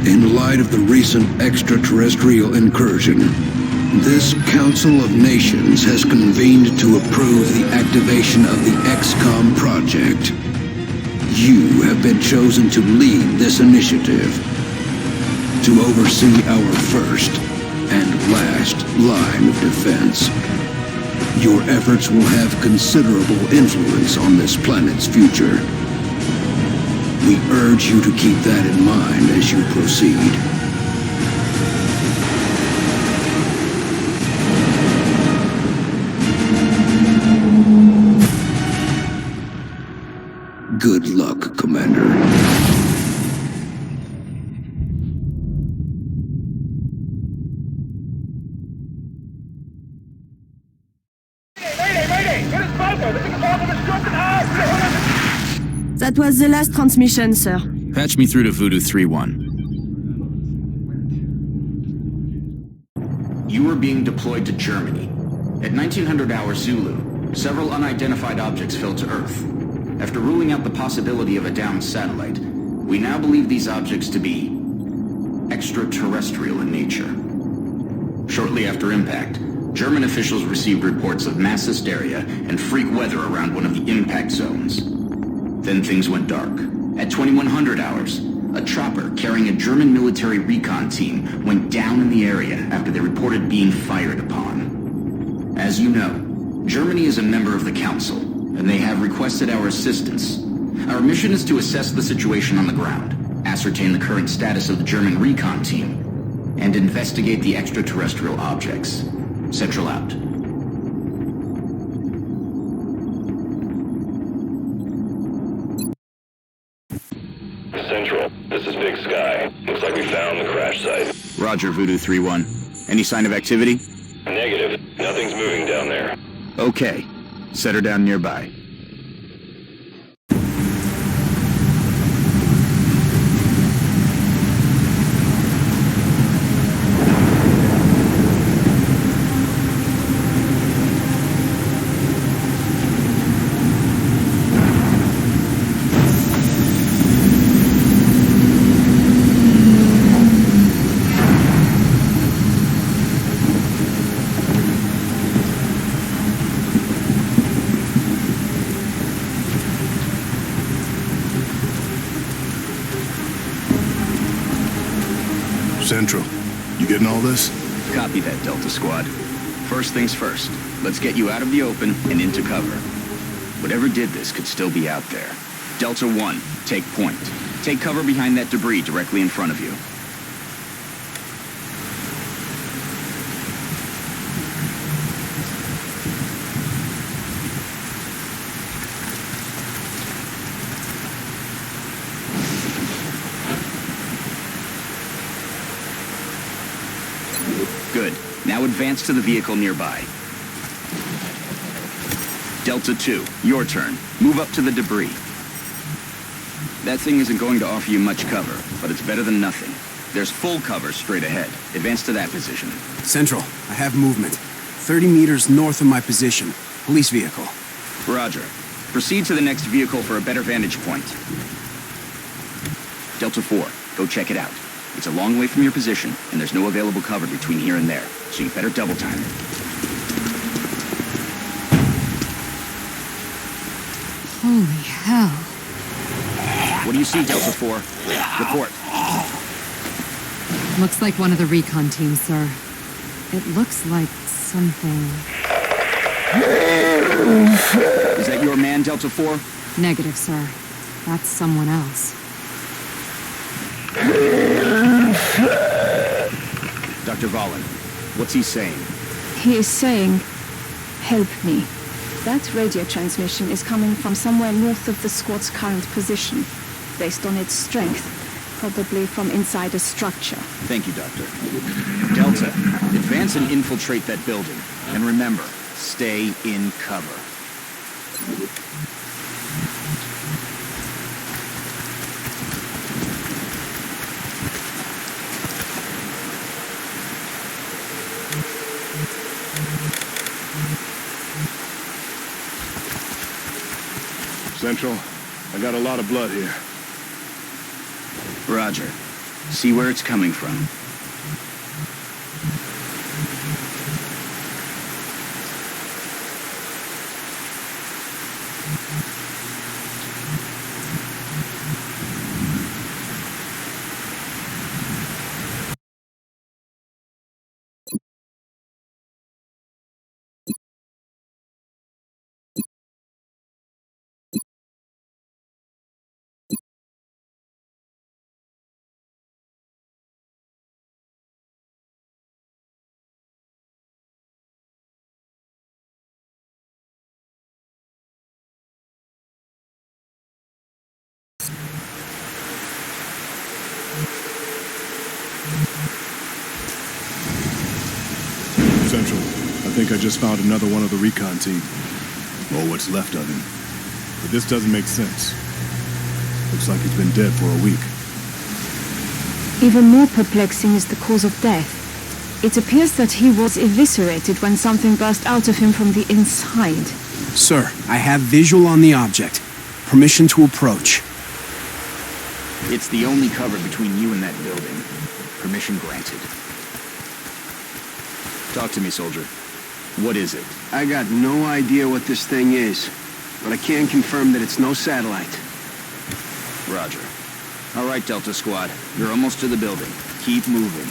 In light of the recent extraterrestrial incursion, this Council of Nations has convened to approve the activation of the XCOM project. You have been chosen to lead this initiative, to oversee our first and last line of defense. Your efforts will have considerable influence on this planet's future. We urge you to keep that in mind as you proceed. Good luck, Commander. That was the last transmission, sir. Patch me through to Voodoo 3-1. You are being deployed to Germany. At 1900 hours Zulu, several unidentified objects fell to Earth. After ruling out the possibility of a downed satellite, we now believe these objects to be extraterrestrial in nature. Shortly after impact, German officials received reports of mass hysteria and freak weather around one of the impact zones. Then things went dark. At 2100 hours, a chopper carrying a German military recon team went down in the area after they reported being fired upon. As you know, Germany is a member of the Council, and they have requested our assistance. Our mission is to assess the situation on the ground, ascertain the current status of the German recon team, and investigate the extraterrestrial objects. Central out. Central, this is Big Sky. Looks like we found the crash site. Roger, Voodoo 3-1. Any sign of activity? Negative. Nothing's moving down there. Okay. Set her down nearby. Central, you getting all this? Copy that, Delta Squad. First things first. Let's get you out of the open and into cover. Whatever did this could still be out there. Delta 1, take point. Take cover behind that debris directly in front of you. Good. Now advance to the vehicle nearby. Delta 2, your turn. Move up to the debris. That thing isn't going to offer you much cover, but it's better than nothing. There's full cover straight ahead. Advance to that position. Central, I have movement. 30 meters north of my position. Police vehicle. Roger. Proceed to the next vehicle for a better vantage point. Delta 4, go check it out. It's a long way from your position, and there's no available cover between here and there, so you better double time it. Holy hell. What do you see, Delta 4? Report. Looks like one of the recon teams, sir. It looks like something... Is that your man, Delta 4? Negative, sir. That's someone else. Dr. Valen, what's he saying? He is saying, help me. That radio transmission is coming from somewhere north of the squad's current position. Based on its strength, probably from inside a structure. Thank you, Doctor. Delta, advance and infiltrate that building. And remember, stay in cover. Central, I got a lot of blood here. Roger. See where it's coming from. Central, I think I just found another one of the recon team. Or what's left of him. But this doesn't make sense. Looks like he's been dead for a week. Even more perplexing is the cause of death. It appears that he was eviscerated when something burst out of him from the inside. Sir, I have visual on the object. Permission to approach. It's the only cover between you and that building. Permission granted. Talk to me, soldier. What is it? I got no idea what this thing is, but I can confirm that it's no satellite. Roger. All right, Delta Squad. You're almost to the building. Keep moving.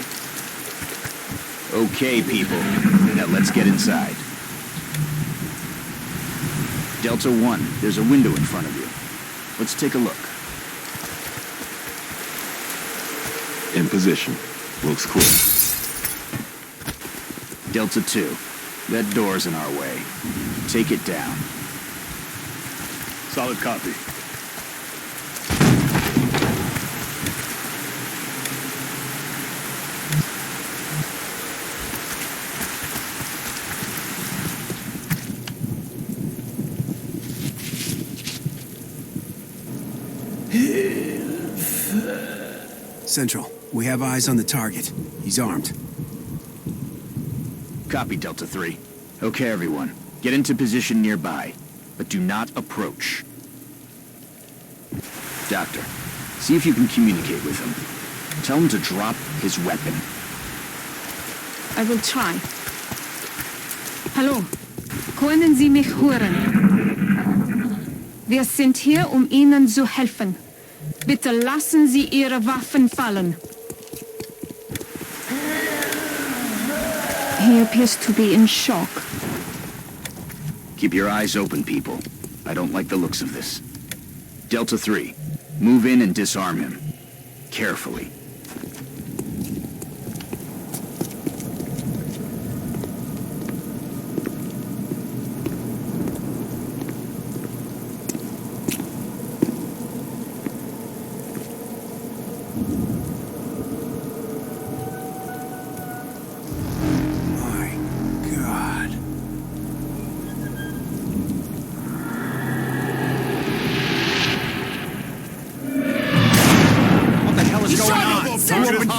Okay, people. Now let's get inside. Delta 1, there's a window in front of you. Let's take a look. In position. Looks cool. Delta 2, that door's in our way. Take it down. Solid copy. Central, we have eyes on the target. He's armed. Copy, Delta 3. Okay, everyone. Get into position nearby, but do not approach. Doctor, see if you can communicate with him. Tell him to drop his weapon. I will try. Hallo, können Sie mich hören? Wir sind hier, um Ihnen zu helfen. Bitte lassen Sie Ihre Waffen fallen. He appears to be in shock. Keep your eyes open, people. I don't like the looks of this. Delta 3, move in and disarm him. Carefully.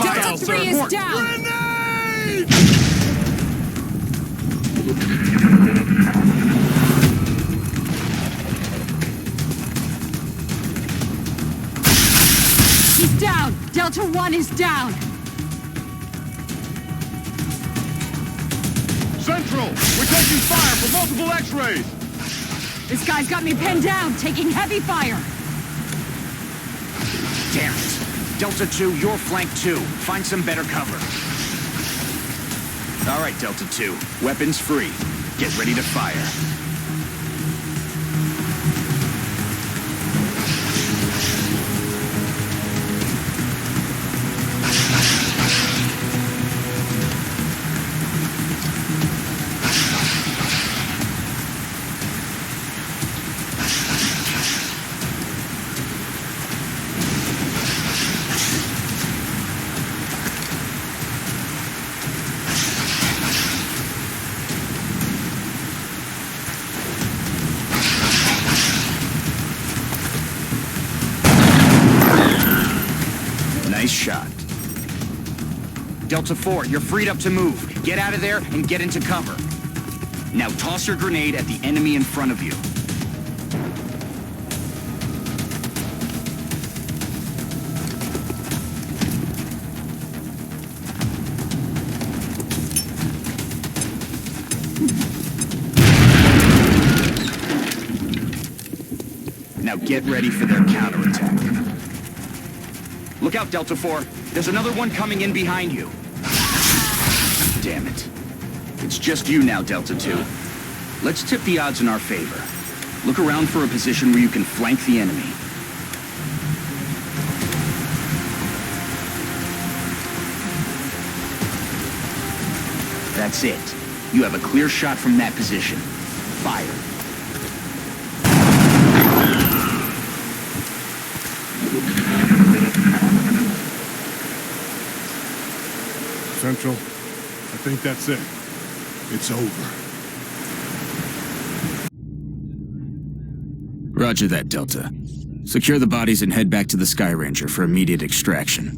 Delta 3 is down! He's down! Delta 1 is down! Central! We're taking fire from multiple X-rays! This guy's got me pinned down, taking heavy fire! Damn it! Delta 2, you're flank 2. Find some better cover. All right, Delta 2. Weapons free. Get ready to fire. Nice shot. Delta 4, you're freed up to move. Get out of there and get into cover. Now toss your grenade at the enemy in front of you. Now get ready for their counterattack. Look out, Delta 4. There's another one coming in behind you. Damn it. It's just you now, Delta 2. Let's tip the odds in our favor. Look around for a position where you can flank the enemy. That's it. You have a clear shot from that position. Fire. Central, I think that's it. It's over. Roger that, Delta. Secure the bodies and head back to the Sky Ranger for immediate extraction.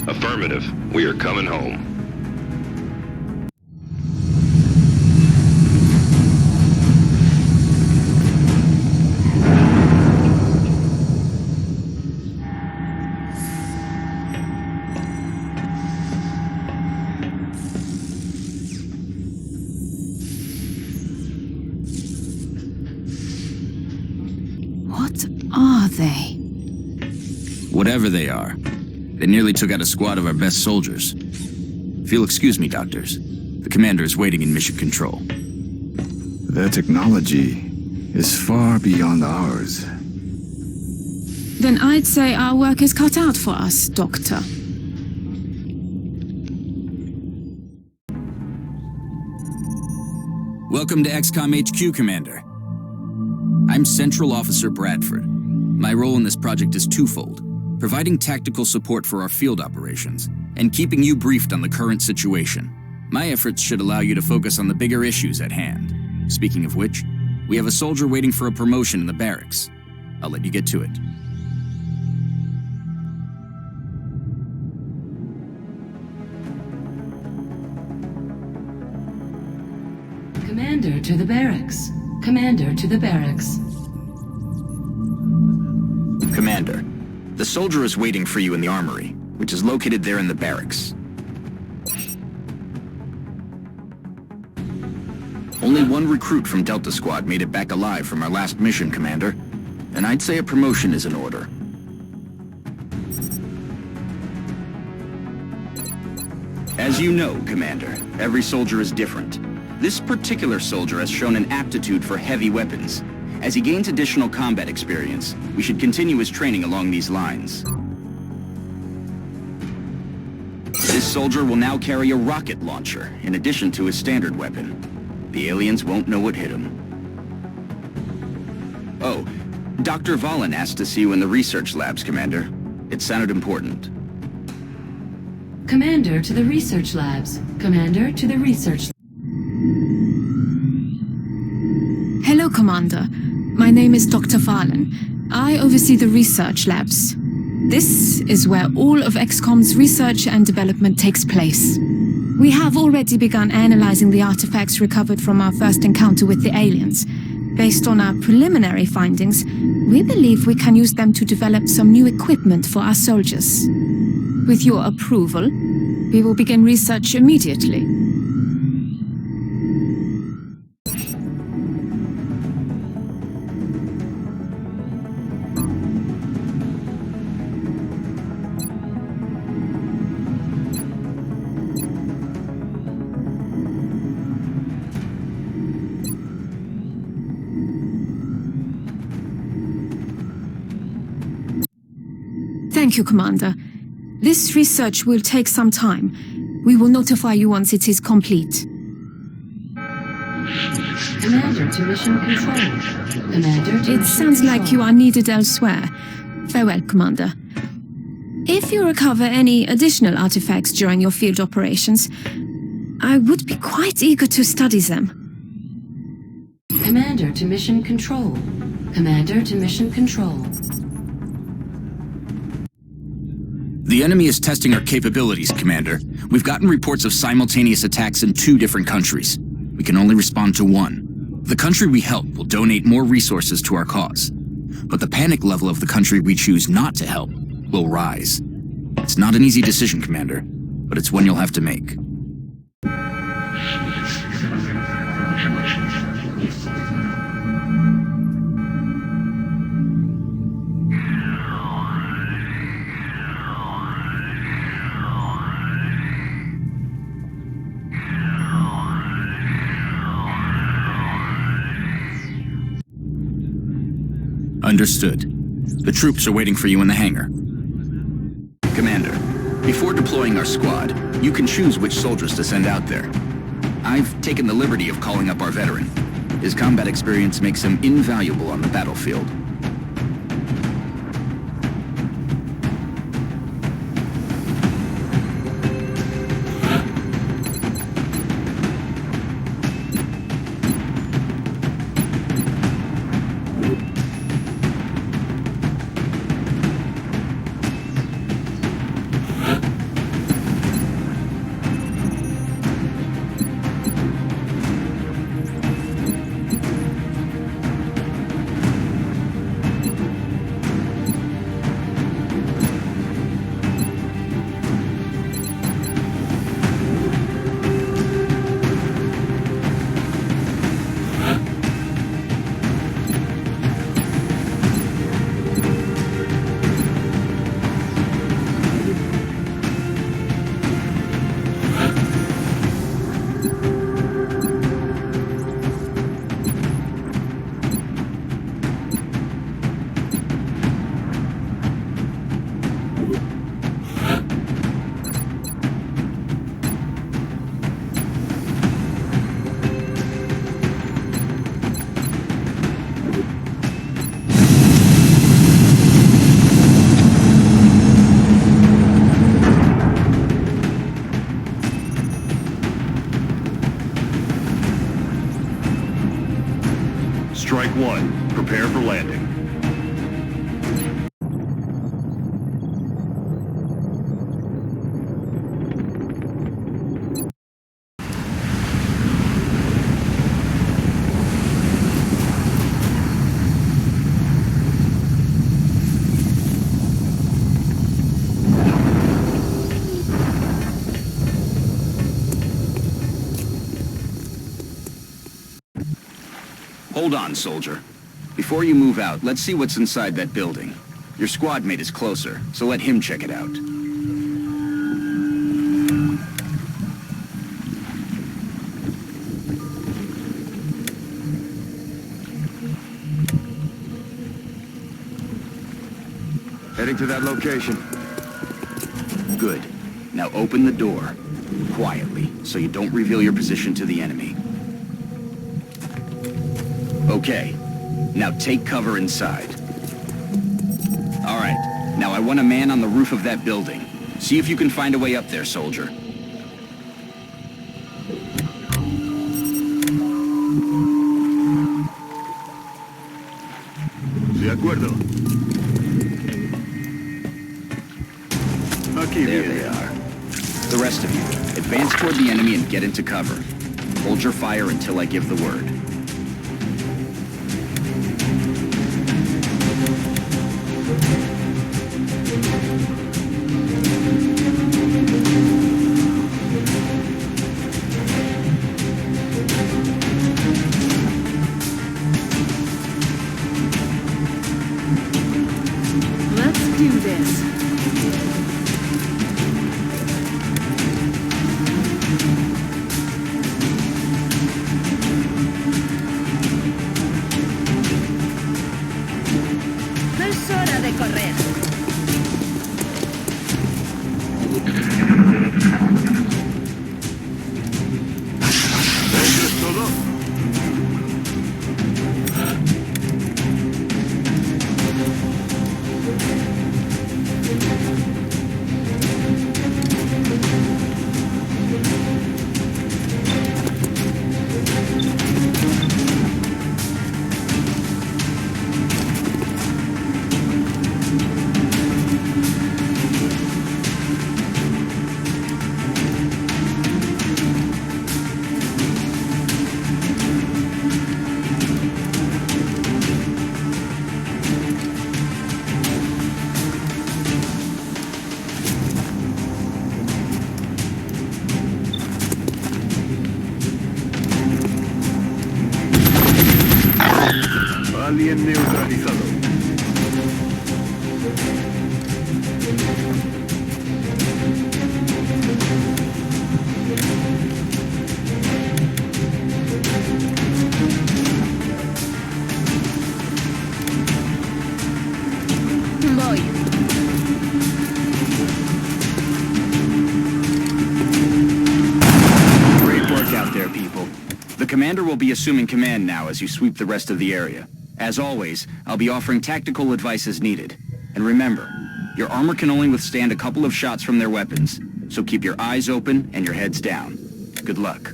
Affirmative. We are coming home. What are they? Whatever they are, they nearly took out a squad of our best soldiers. If you'll excuse me, doctors, the commander is waiting in mission control. Their technology is far beyond ours. Then I'd say our work is cut out for us, Doctor. Welcome to XCOM HQ, Commander. I'm Central Officer Bradford. My role in this project is twofold: providing tactical support for our field operations, and keeping you briefed on the current situation. My efforts should allow you to focus on the bigger issues at hand. Speaking of which, we have a soldier waiting for a promotion in the barracks. I'll let you get to it. Commander to the barracks. Commander to the barracks. Commander, the soldier is waiting for you in the armory, which is located there in the barracks. Only one recruit from Delta Squad made it back alive from our last mission, Commander. And I'd say a promotion is in order. As you know, Commander, every soldier is different. This particular soldier has shown an aptitude for heavy weapons. As he gains additional combat experience, we should continue his training along these lines. This soldier will now carry a rocket launcher, in addition to his standard weapon. The aliens won't know what hit him. Oh, Dr. Valen asked to see you in the research labs, Commander. It sounded important. Commander to the research labs. Commander to the research. Hello, Commander. My name is Dr. Valen. I oversee the research labs. This is where all of XCOM's research and development takes place. We have already begun analyzing the artifacts recovered from our first encounter with the aliens. Based on our preliminary findings, we believe we can use them to develop some new equipment for our soldiers. With your approval, we will begin research immediately. Thank you, Commander. This research will take some time. We will notify you once it is complete. Commander to mission control. Commander to It sounds like you are needed elsewhere. Farewell, Commander. If you recover any additional artifacts during your field operations, I would be quite eager to study them. Commander to mission control. Commander to mission control. The enemy is testing our capabilities, Commander. We've gotten reports of simultaneous attacks in 2 different countries. We can only respond to one. The country we help will donate more resources to our cause. But the panic level of the country we choose not to help will rise. It's not an easy decision, Commander, but it's one you'll have to make. Understood. The troops are waiting for you in the hangar. Commander, before deploying our squad, you can choose which soldiers to send out there. I've taken the liberty of calling up our veteran. His combat experience makes him invaluable on the battlefield. 1, prepare for landing. Hold on, soldier. Before you move out, let's see what's inside that building. Your squad mate is closer, so let him check it out. Heading to that location. Good. Now open the door. Quietly, so you don't reveal your position to the enemy. Okay. Now take cover inside. Alright. Now I want a man on the roof of that building. See if you can find a way up there, soldier. De acuerdo. Aquí There viene. they are. The rest of you, advance toward the enemy and get into cover. Hold your fire until I give the word. Let's do this. No es hora de correr. ¿Eso es todo? Alien neutralizado. Voy. Great work out there, people. The commander will be assuming command now as you sweep the rest of the area. As always, I'll be offering tactical advice as needed. And remember, your armor can only withstand a couple of shots from their weapons, so keep your eyes open and your heads down. Good luck.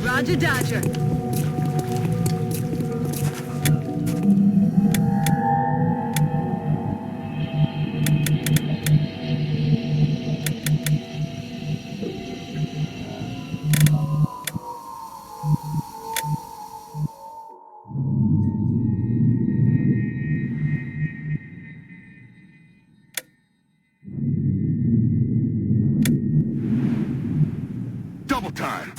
Roger Dodger. Double time.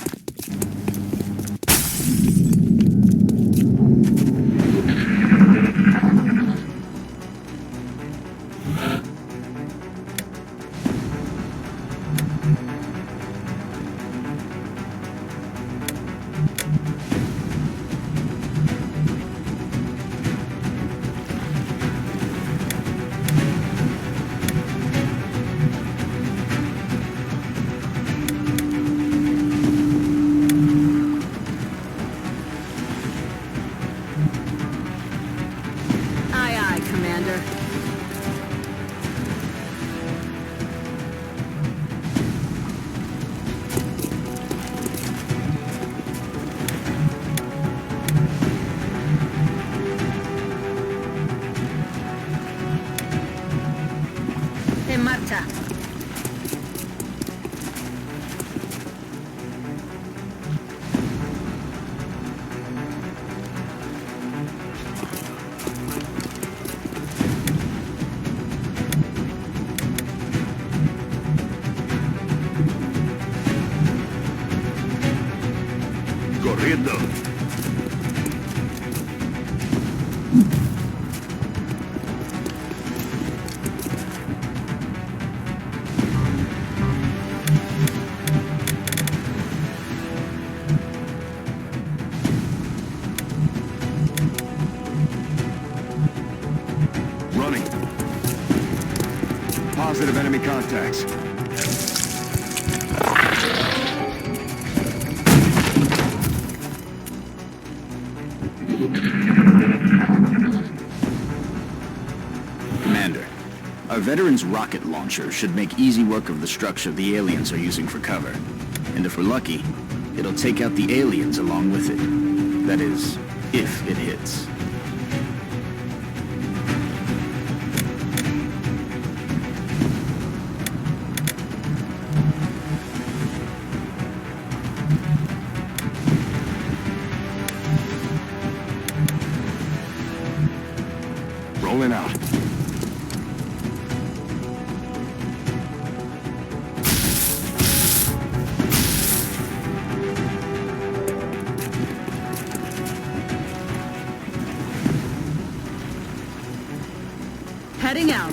Corriendo. Running. Positive enemy contacts. Commander, our veteran's rocket launcher should make easy work of the structure the aliens are using for cover. And if we're lucky, it'll take out the aliens along with it. That is, if it hits. Rolling out. Heading out.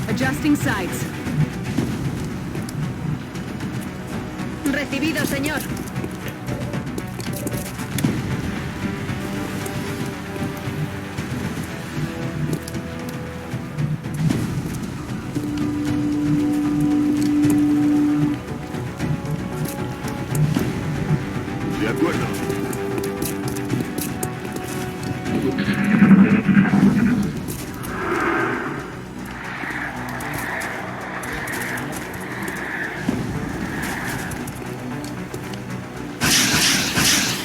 Adjusting sights. Recibido, señor. De acuerdo.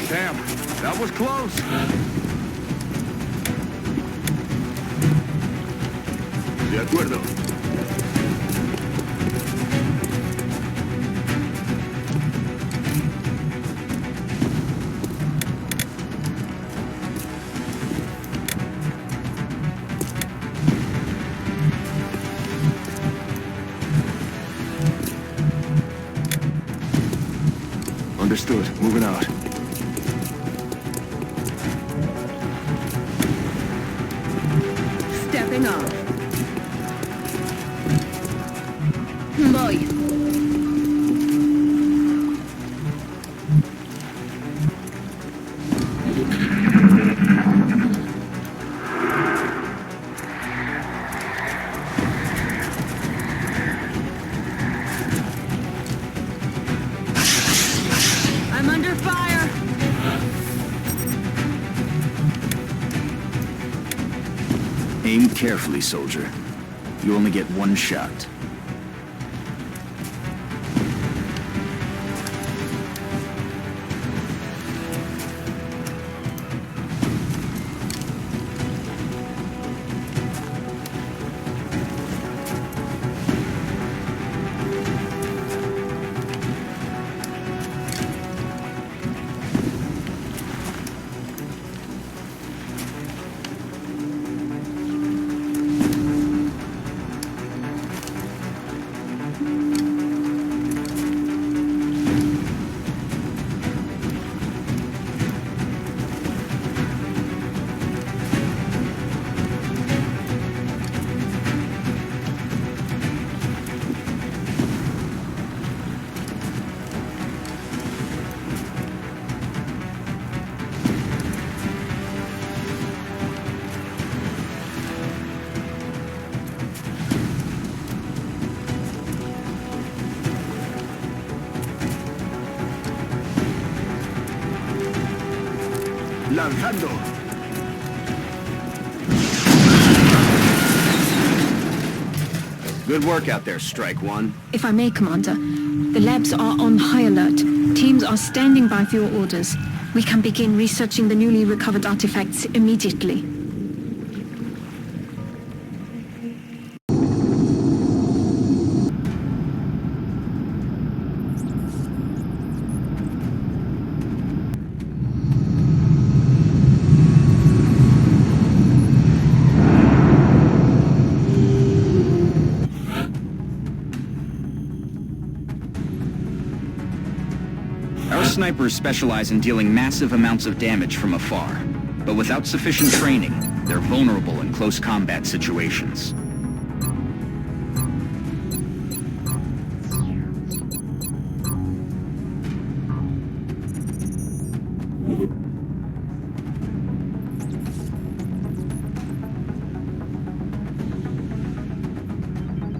Damn, that was close. De acuerdo. Understood. Moving out. Stepping off. Voy. I'm under fire. Aim carefully, soldier. You only get one shot. Lanzando. Good work out there, Strike One. If I may, Commander, the labs are on high alert. Teams are standing by for your orders. We can begin researching the newly recovered artifacts immediately. snipers specialize in dealing massive amounts of damage from afar, but without sufficient training, they're vulnerable in close combat situations.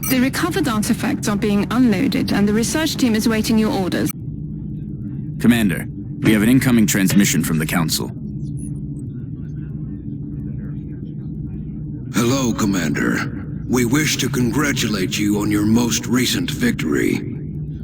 The recovered artifacts are being unloaded, and the research team is waiting your orders. Commander, we have an incoming transmission from the Council. Hello, Commander. We wish to congratulate you on your most recent victory.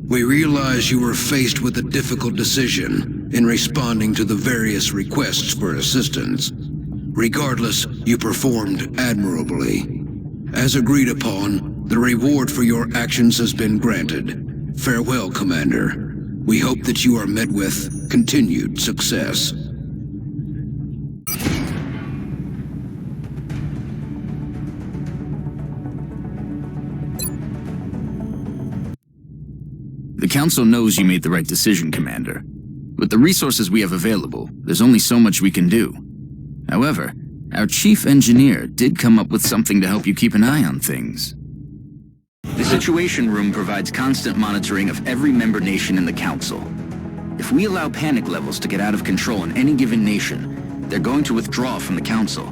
We realize you were faced with a difficult decision in responding to the various requests for assistance. Regardless, you performed admirably. As agreed upon, the reward for your actions has been granted. Farewell, Commander. We hope that you are met with continued success. The Council knows you made the right decision, Commander. With the resources we have available, there's only so much we can do. However, our chief engineer did come up with something to help you keep an eye on things. The Situation Room provides constant monitoring of every member nation in the Council. If we allow panic levels to get out of control in any given nation, they're going to withdraw from the Council.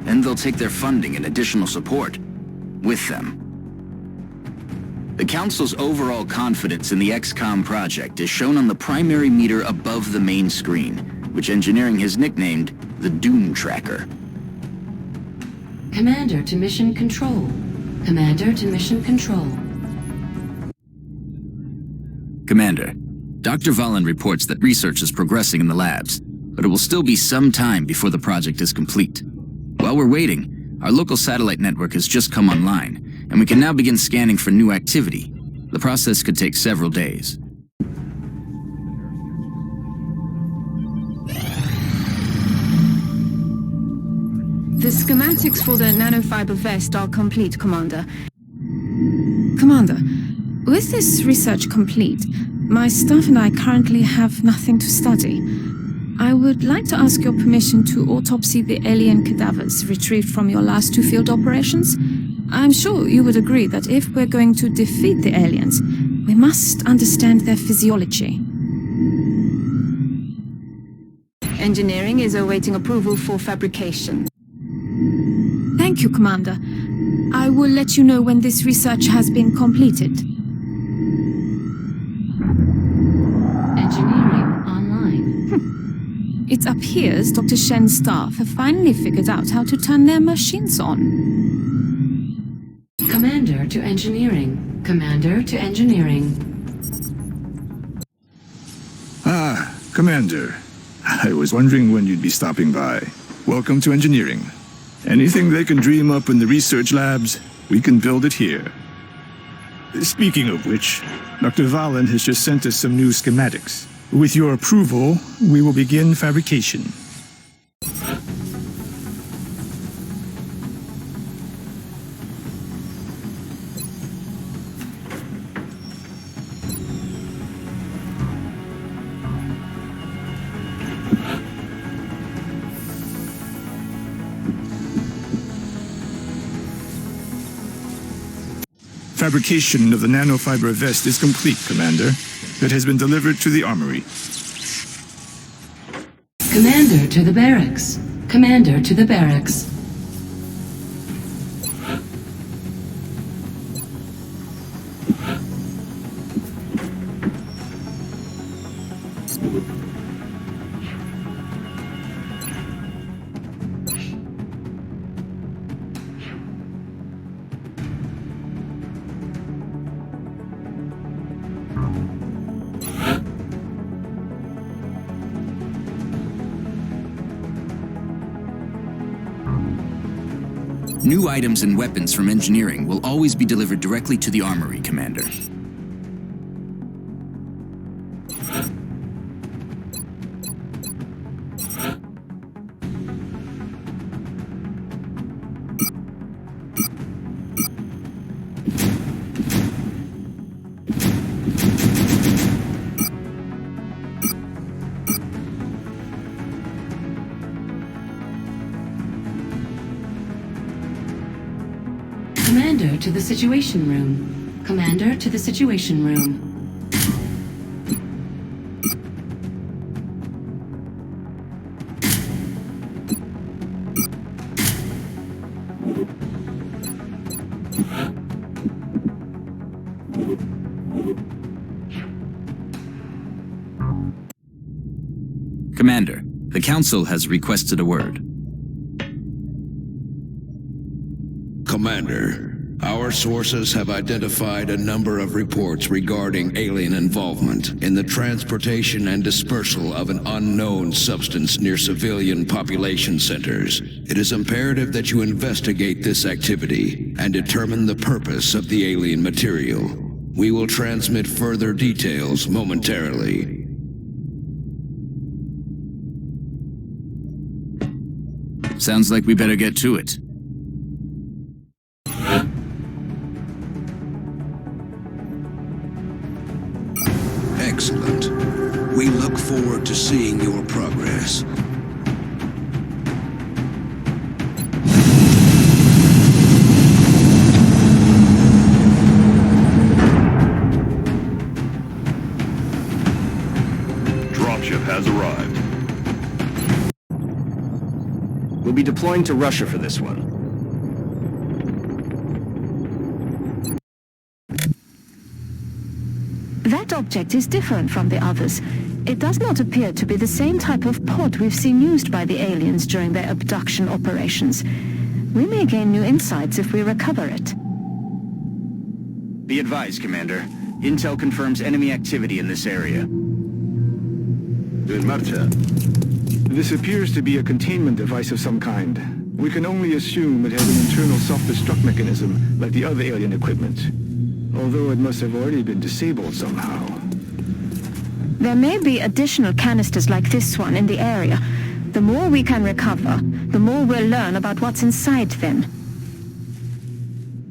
And they'll take their funding and additional support with them. The Council's overall confidence in the XCOM project is shown on the primary meter above the main screen, which engineering has nicknamed the Doom Tracker. Commander to Mission Control. Commander to Mission Control. Commander, Dr. Valen reports that research is progressing in the labs, but it will still be some time before the project is complete. While we're waiting, our local satellite network has just come online, and we can now begin scanning for new activity. The process could take several days. The schematics for the nanofiber vest are complete, Commander. Commander, with this research complete, my staff and I currently have nothing to study. I would like to ask your permission to autopsy the alien cadavers retrieved from your last 2 field operations. I'm sure you would agree that if we're going to defeat the aliens, we must understand their physiology. Engineering is awaiting approval for fabrication. Thank you, Commander. I will let you know when this research has been completed. Engineering online. It appears Dr. Shen's staff have finally figured out how to turn their machines on. Commander to Engineering. Commander to Engineering. Ah, Commander. I was wondering when you'd be stopping by. Welcome to Engineering. Anything they can dream up in the research labs, we can build it here. Speaking of which, Dr. Valen has just sent us some new schematics. With your approval, we will begin fabrication. Fabrication of the nanofiber vest is complete, Commander. It has been delivered to the armory. Commander to the barracks. Commander to the barracks. New items and weapons from engineering will always be delivered directly to the armory, Commander. to the Situation Room. Commander, to the Situation Room. Commander, the Council has requested a word. Commander, our sources have identified a number of reports regarding alien involvement in the transportation and dispersal of an unknown substance near civilian population centers. It is imperative that you investigate this activity and determine the purpose of the alien material. We will transmit further details momentarily. Sounds like we better get to it. Excellent. We look forward to seeing your progress. Dropship has arrived. We'll be deploying to Russia for this one. That object is different from the others. It does not appear to be the same type of pod we've seen used by the aliens during their abduction operations. We may gain new insights if we recover it. Be advised, Commander. Intel confirms enemy activity in this area. En marcha. This appears to be a containment device of some kind. We can only assume it has an internal self-destruct mechanism, like the other alien equipment. Although it must have already been disabled somehow. There may be additional canisters like this one in the area. The more we can recover, the more we'll learn about what's inside them.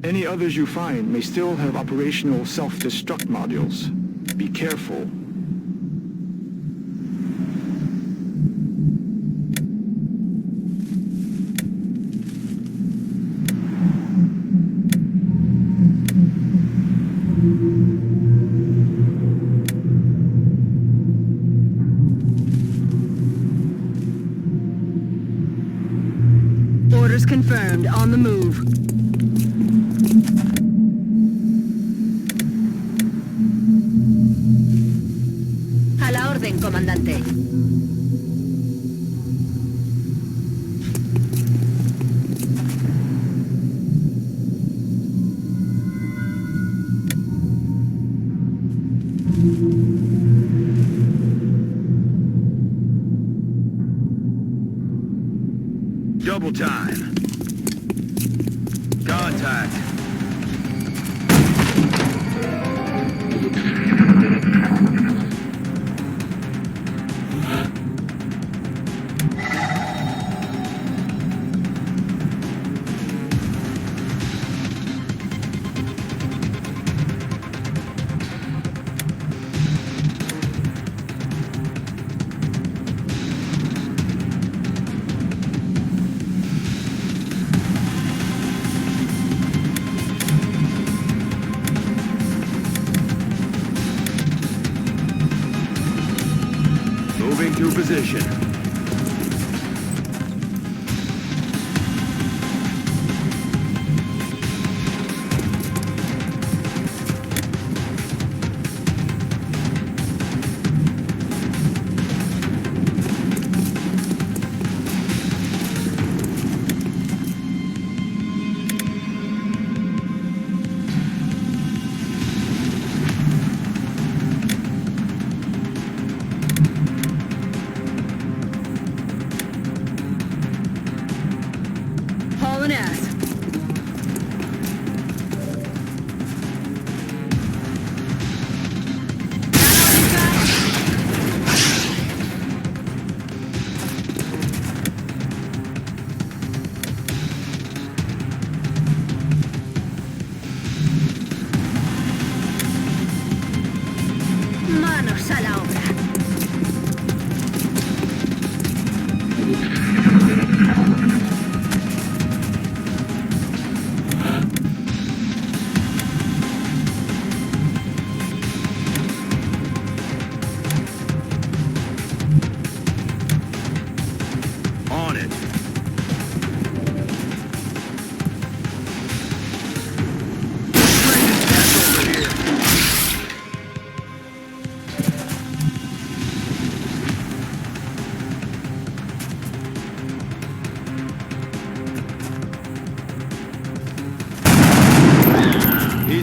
Any others you find may still have operational self-destruct modules. Be careful. Orders confirmed. On the move. A la orden, comandante. Double time. Contact. Moving to position.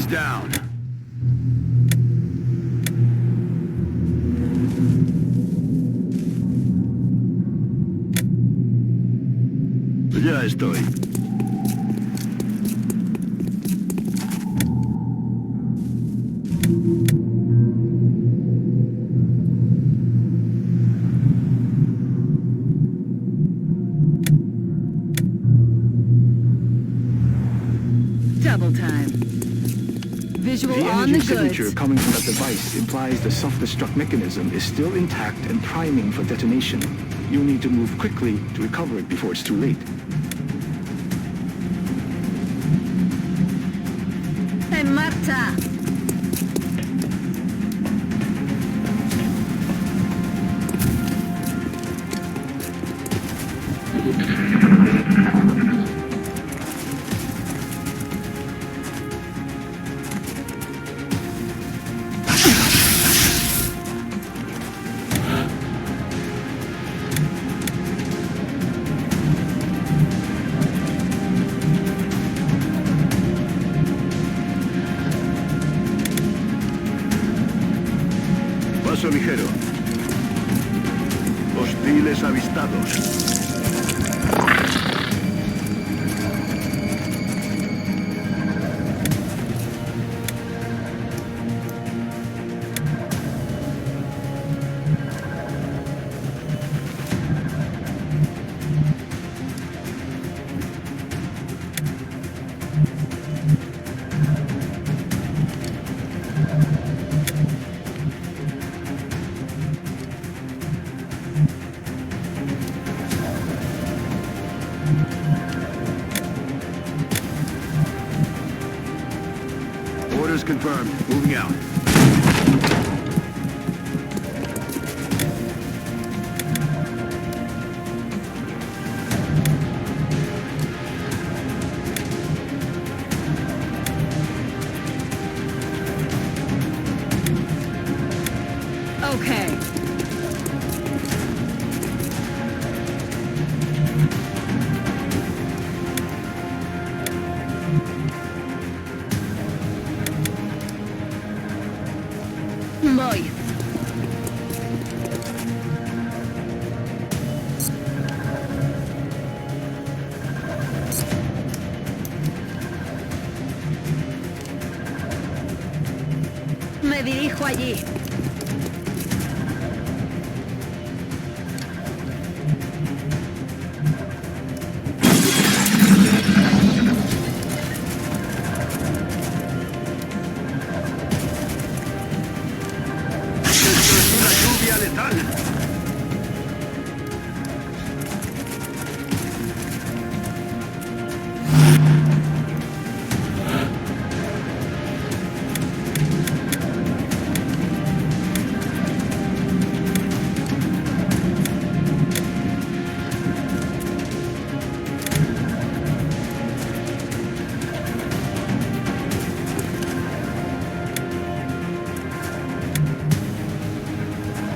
down. Ya estoy. Double time. Visual The on energy the signature goods. coming from that device implies the self-destruct mechanism is still intact and priming for detonation. You'll need to move quickly to recover it before it's too late. En marcha. Paso ligero. Hostiles avistados. Orders confirmed. Moving out. Okay. Voy. Me dirijo allí. Lluvia letal.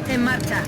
En marcha.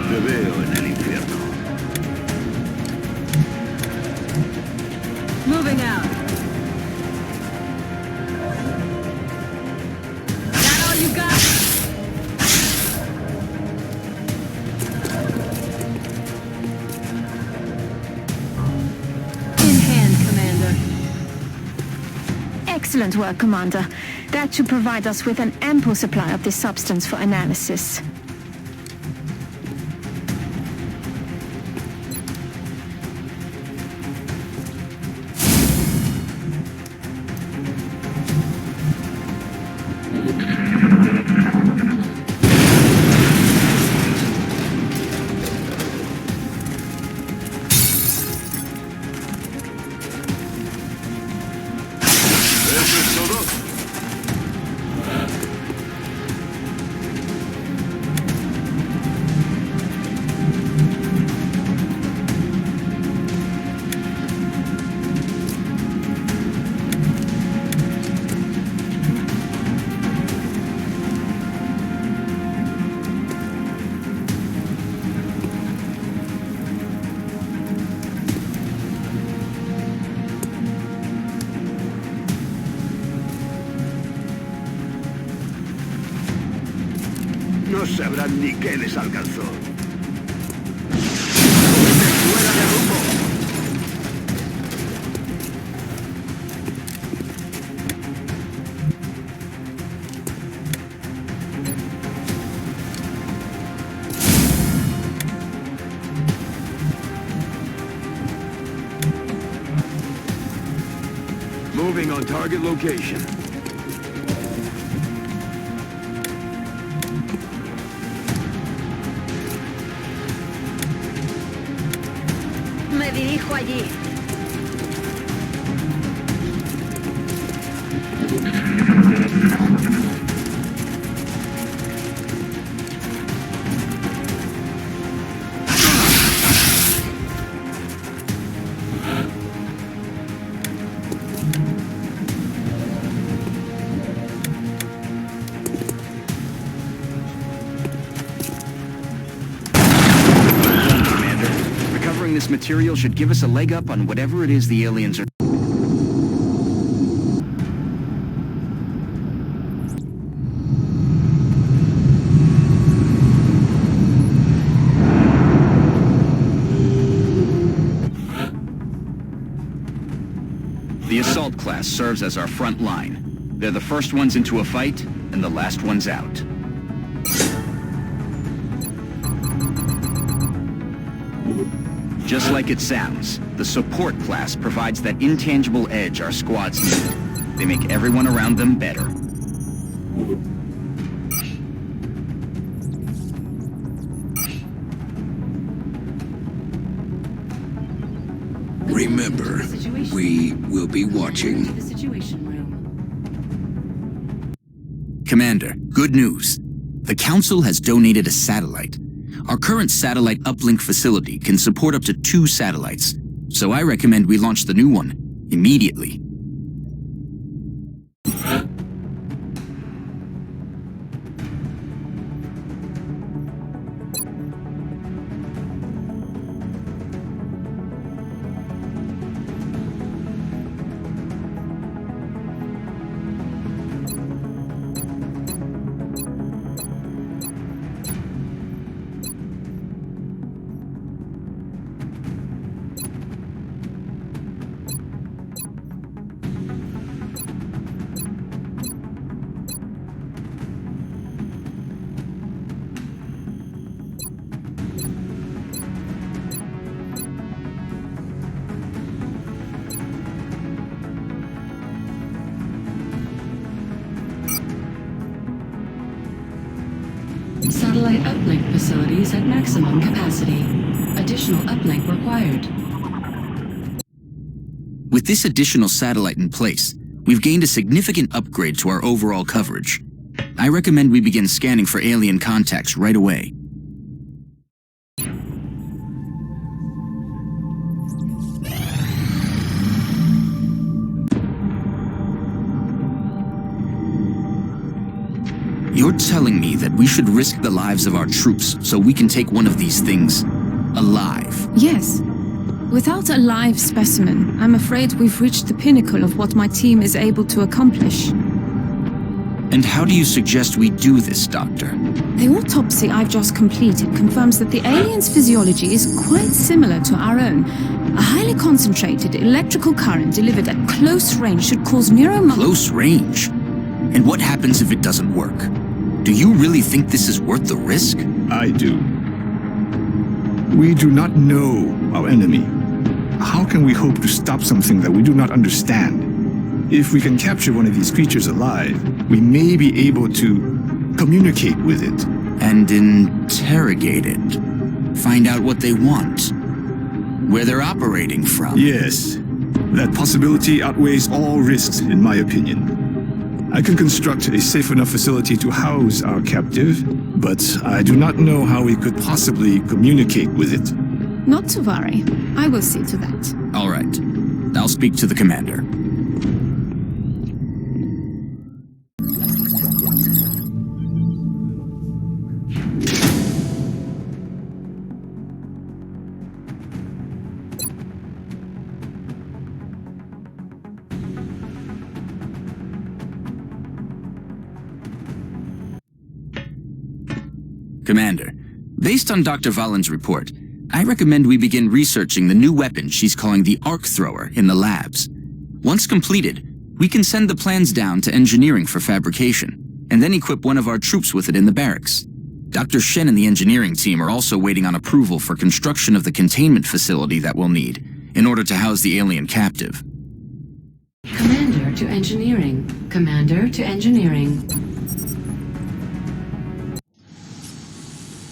Te veo en el infierno. Moving out. That all you got? In hand, Commander. Excellent work, Commander. That should provide us with an ample supply of this substance for analysis. No sabrán ni qué les alcanzó. ¡Fuera de rumbo! Moving on target location. Me dirijo allí. This material should give us a leg up on whatever it is the aliens are. The assault class serves as our front line. They're the first ones into a fight and the last ones out. Just like it sounds, the support class provides that intangible edge our squads need. They make everyone around them better. Remember, we will be watching. The Situation Room. Commander, good news. The Council has donated a satellite. Our current satellite uplink facility can support up to 2 satellites, so I recommend we launch the new one immediately. Satellite uplink facilities at maximum capacity. Additional uplink required. With this additional satellite in place, we've gained a significant upgrade to our overall coverage. I recommend we begin scanning for alien contacts right away. You're telling me that we should risk the lives of our troops so we can take one of these things alive? Yes. Without a live specimen, I'm afraid we've reached the pinnacle of what my team is able to accomplish. And how do you suggest we do this, Doctor? The autopsy I've just completed confirms that the alien's physiology is quite similar to our own. A highly concentrated electrical current delivered at close range should cause Close range? And what happens if it doesn't work? Do you really think this is worth the risk? I do. We do not know our enemy. How can we hope to stop something that we do not understand? If we can capture one of these creatures alive, we may be able to communicate with it. And interrogate it. Find out what they want. Where they're operating from. Yes. That possibility outweighs all risks, in my opinion. I can construct a safe enough facility to house our captive, but I do not know how we could possibly communicate with it. Not to worry. I will see to that. All right. I'll speak to the commander. Commander, based on Dr. Valen's report, I recommend we begin researching the new weapon she's calling the Arc Thrower in the labs. Once completed, we can send the plans down to engineering for fabrication, and then equip one of our troops with it in the barracks. Dr. Shen and the engineering team are also waiting on approval for construction of the containment facility that we'll need in order to house the alien captive. Commander to engineering. Commander to engineering.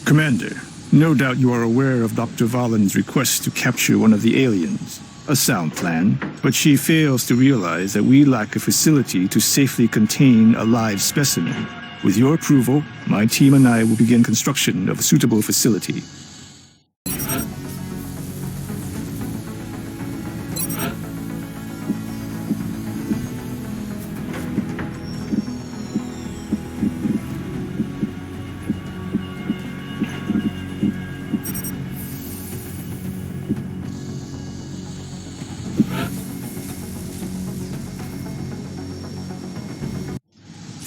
Commander, no doubt you are aware of Dr. Valen's request to capture one of the aliens. A sound plan, but she fails to realize that we lack a facility to safely contain a live specimen. With your approval, my team and I will begin construction of a suitable facility.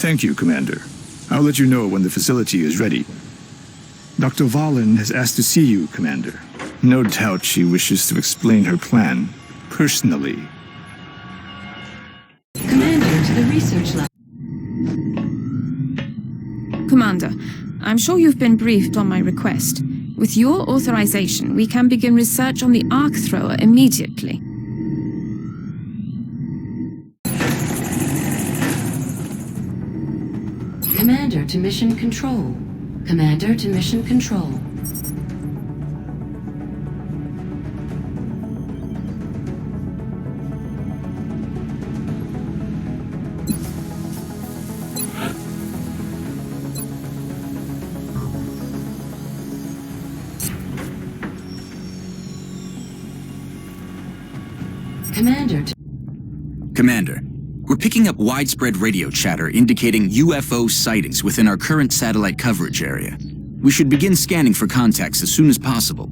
Thank you, Commander. I'll let you know when the facility is ready. Dr. Valen has asked to see you, Commander. No doubt she wishes to explain her plan, personally. Commander to the research lab. Commander, I'm sure you've been briefed on my request. With your authorization, we can begin research on the Arc Thrower immediately. Commander to mission control. Commander to mission control. Commander, we're picking up widespread radio chatter indicating UFO sightings within our current satellite coverage area. We should begin scanning for contacts as soon as possible.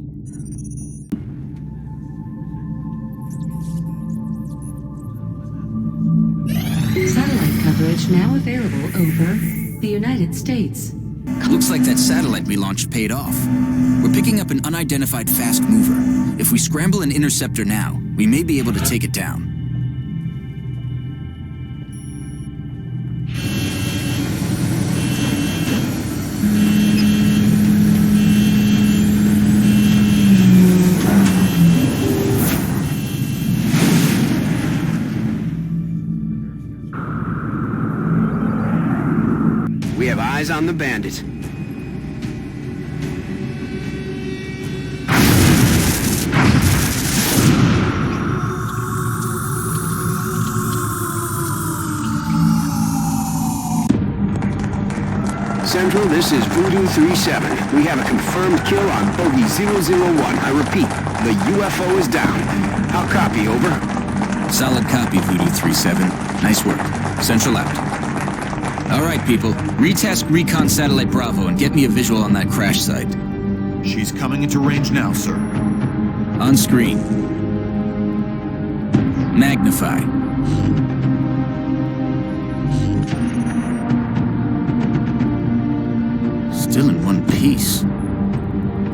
Satellite coverage now available over the United States. Looks like that satellite we launched paid off. We're picking up an unidentified fast mover. If we scramble an interceptor now, we may be able to take it down. We have eyes on the bandit. Central, this is Voodoo 37. We have a confirmed kill on Bogey 001. I repeat, the UFO is down. I'll copy, over. Solid copy, Voodoo 37. Nice work. Central out. All right, people. Retask Recon Satellite Bravo and get me a visual on that crash site. She's coming into range now, sir. On screen. Magnify. Still in one piece.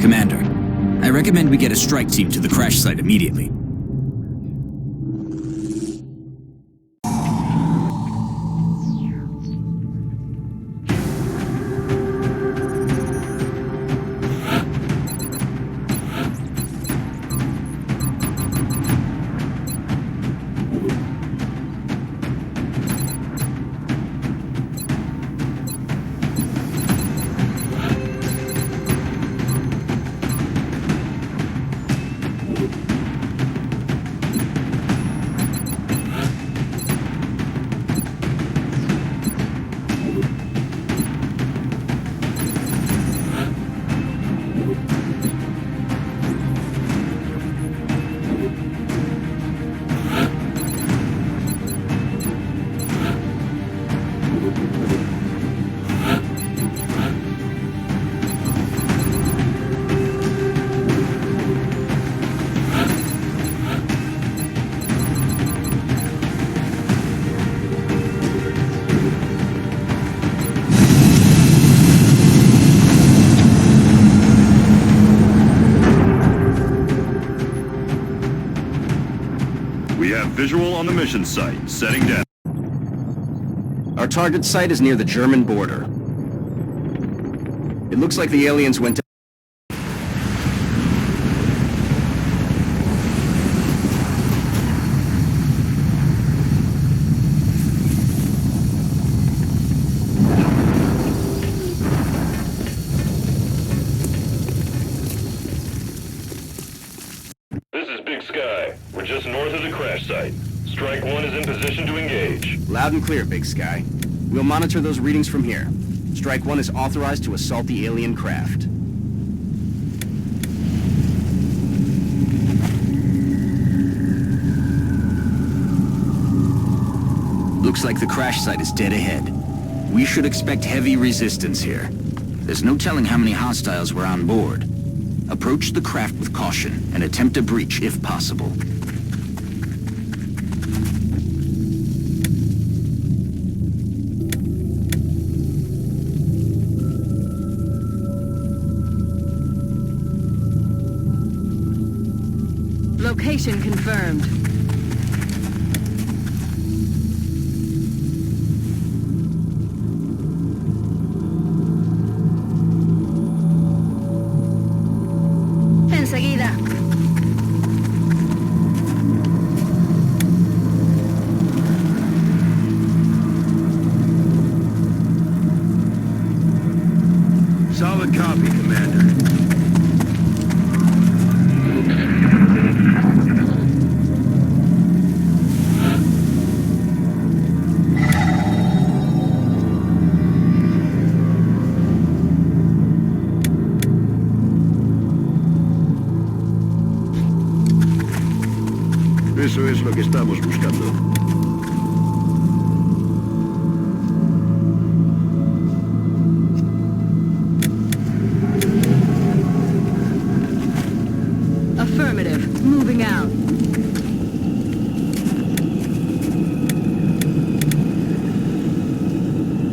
Commander, I recommend we get a strike team to the crash site immediately. We have visual on the mission site. Setting down. Our target site is near the German border. It looks like the aliens went to... This is Big Sky. We're just north of the crash site. Strike 1 is in position to engage. Loud and clear, Big Sky. We'll monitor those readings from here. Strike 1 is authorized to assault the alien craft. Looks like the crash site is dead ahead. We should expect heavy resistance here. There's no telling how many hostiles were on board. Approach the craft with caution and attempt a breach if possible. Location confirmed. Enseguida. Solid copy, Commander. Eso es lo que estamos buscando. Affirmative. Moving out.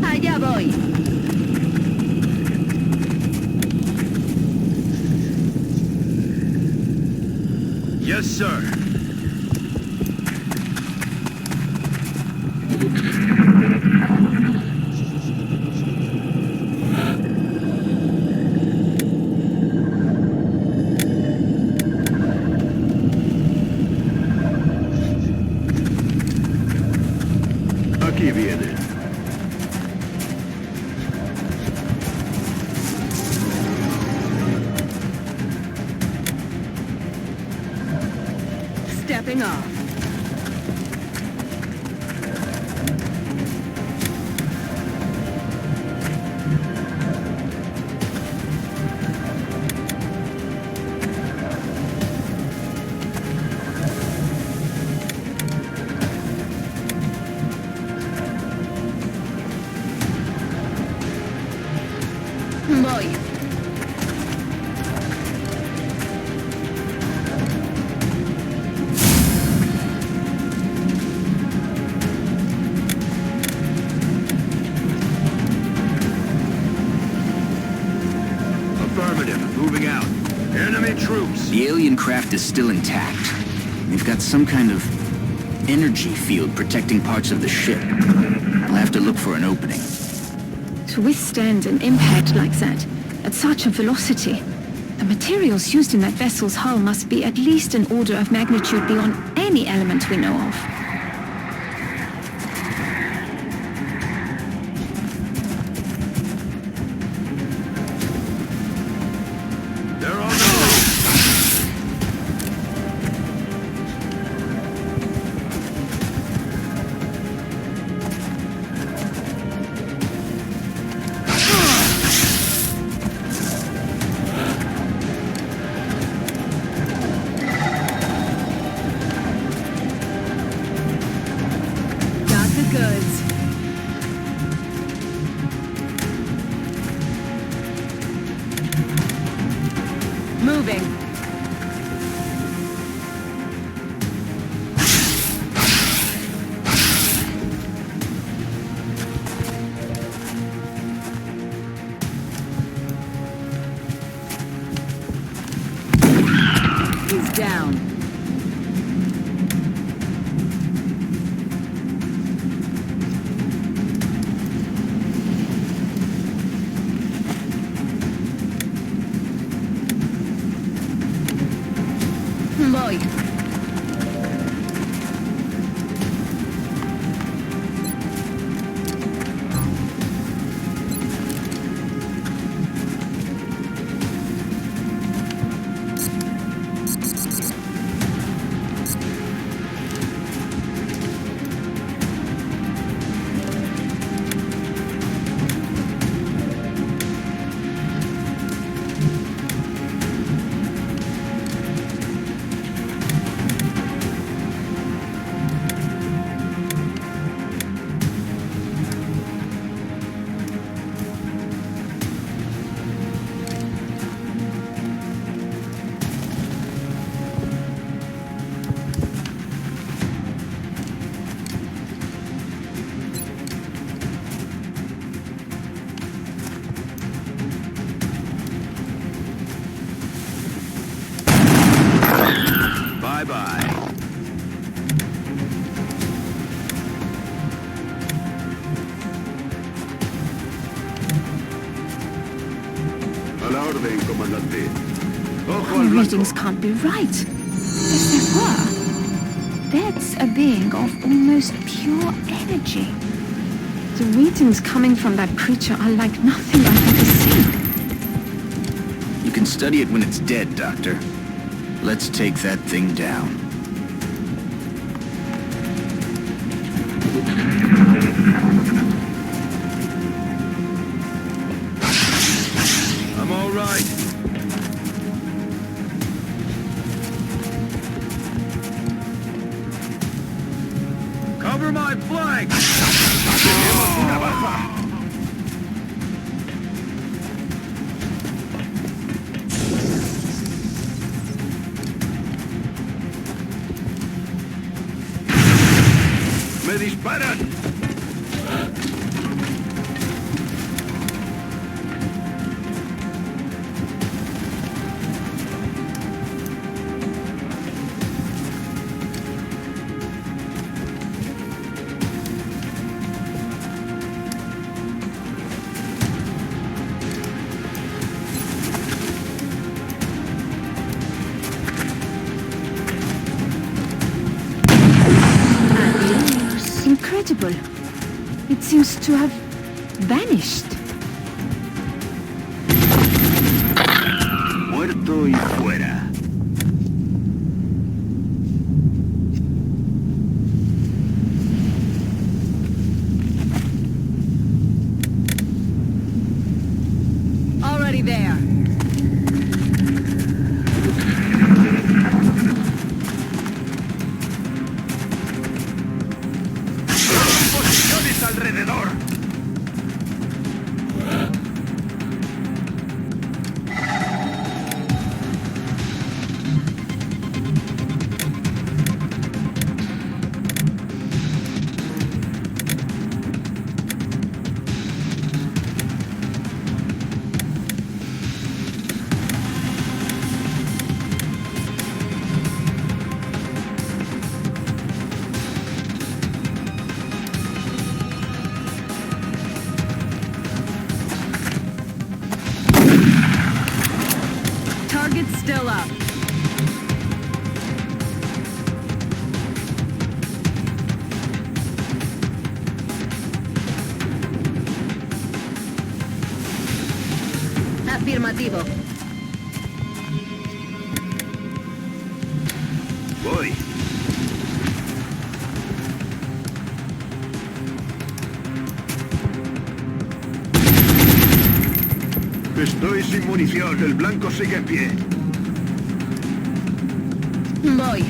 Allá voy. Yes, sir. Aquí viene. Stepping off. Voy. Affirmative. Moving out. Enemy troops. The alien craft is still intact. They've got some kind of energy field protecting parts of the ship. I'll have to look for an opening. To withstand an impact like that, at such a velocity, the materials used in that vessel's hull must be at least an order of magnitude beyond any element we know of. They're on the roof. by. A la orden, comandante. Ojo My al blanco. readings can't be right. If they were, that's a being of almost pure energy. The readings coming from that creature are like nothing I've ever seen. You can study it when it's dead, Doctor. Let's take that thing down. I'm all right. Cover my flank! Tenemos una baja. ¡Me disparan! Incredible. It seems to have vanished. Muerto y fuera. Already there. ¡Posiciones alrededor! Target's still up. Afirmativo. Voy. Estoy sin munición. El blanco sigue en pie. Voy.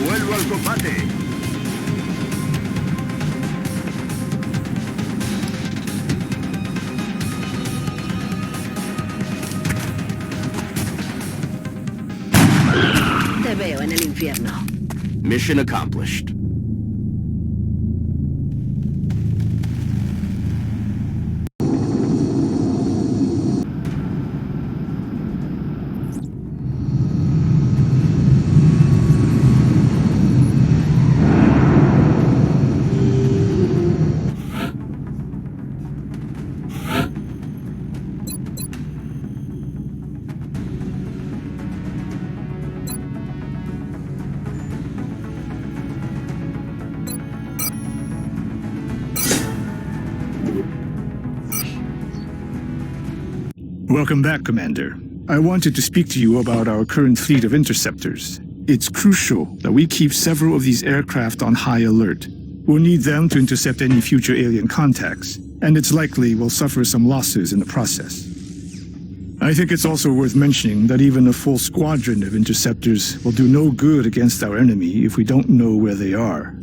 Vuelvo al combate. Te veo en el infierno. Mission accomplished. Welcome back, Commander. I wanted to speak to you about our current fleet of interceptors. It's crucial that we keep several of these aircraft on high alert. We'll need them to intercept any future alien contacts, and it's likely we'll suffer some losses in the process. I think it's also worth mentioning that even a full squadron of interceptors will do no good against our enemy if we don't know where they are.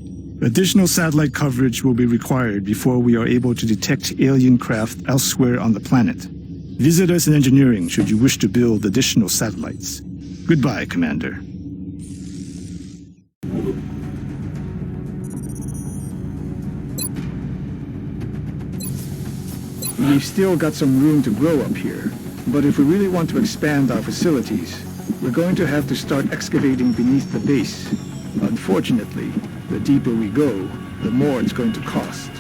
Additional satellite coverage will be required before we are able to detect alien craft elsewhere on the planet. Visit us in engineering should you wish to build additional satellites. Goodbye, Commander. We've still got some room to grow up here, but if we really want to expand our facilities, we're going to have to start excavating beneath the base. Unfortunately, the deeper we go, the more it's going to cost.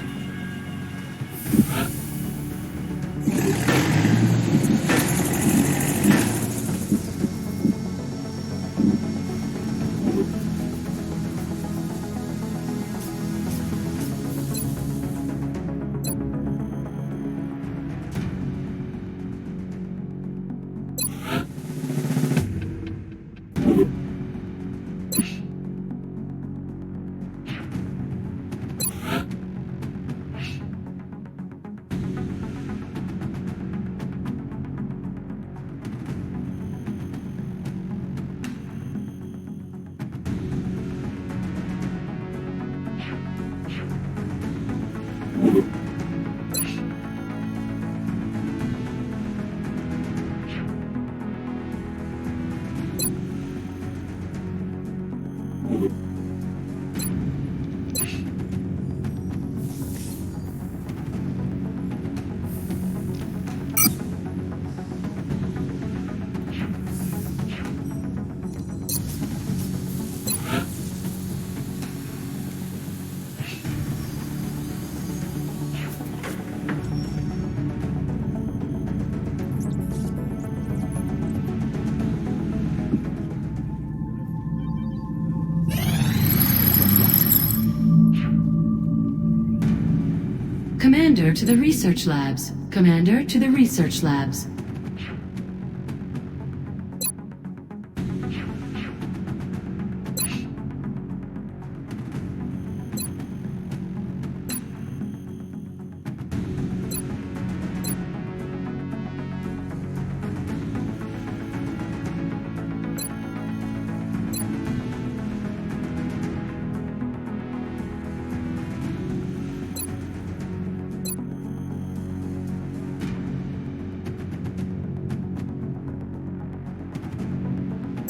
Commander to the research labs. Commander to the research labs.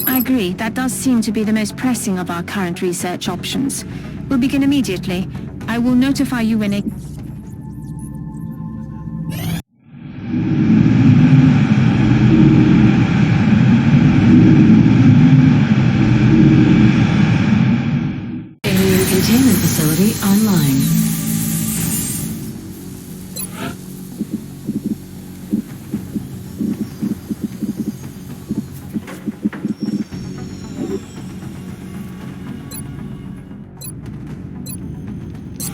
I agree. That does seem to be the most pressing of our current research options. We'll begin immediately. I will notify you when it... Alien containment facility online.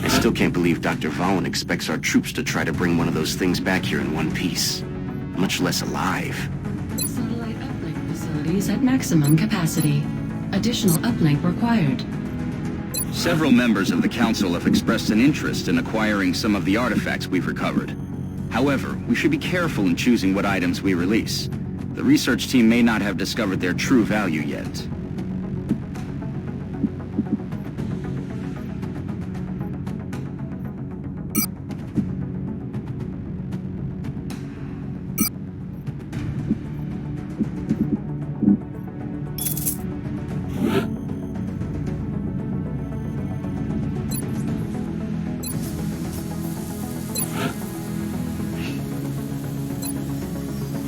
I still can't believe Dr. Valen expects our troops to try to bring one of those things back here in one piece, much less alive. Satellite uplink facilities at maximum capacity. Additional uplink required. Several members of the Council have expressed an interest in acquiring some of the artifacts we've recovered. However, we should be careful in choosing what items we release. The research team may not have discovered their true value yet.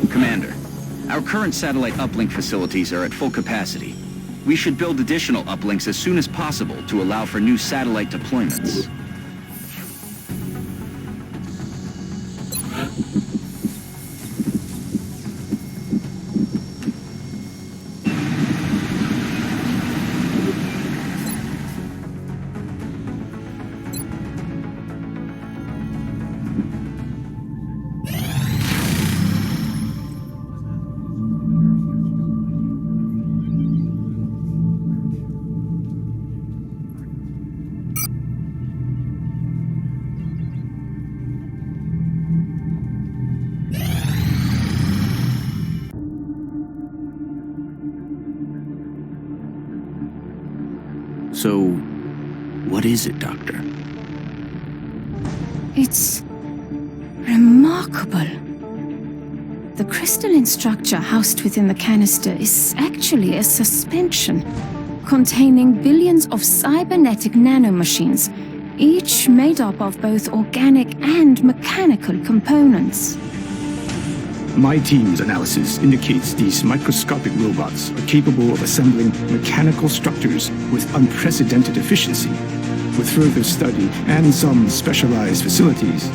Commander, our current satellite uplink facilities are at full capacity. We should build additional uplinks as soon as possible to allow for new satellite deployments. So, what is it, Doctor? It's... remarkable. The crystalline structure housed within the canister is actually a suspension containing billions of cybernetic nanomachines each made up of both organic and mechanical components. My team's analysis indicates these microscopic robots are capable of assembling mechanical structures with unprecedented efficiency. With further study and some specialized facilities,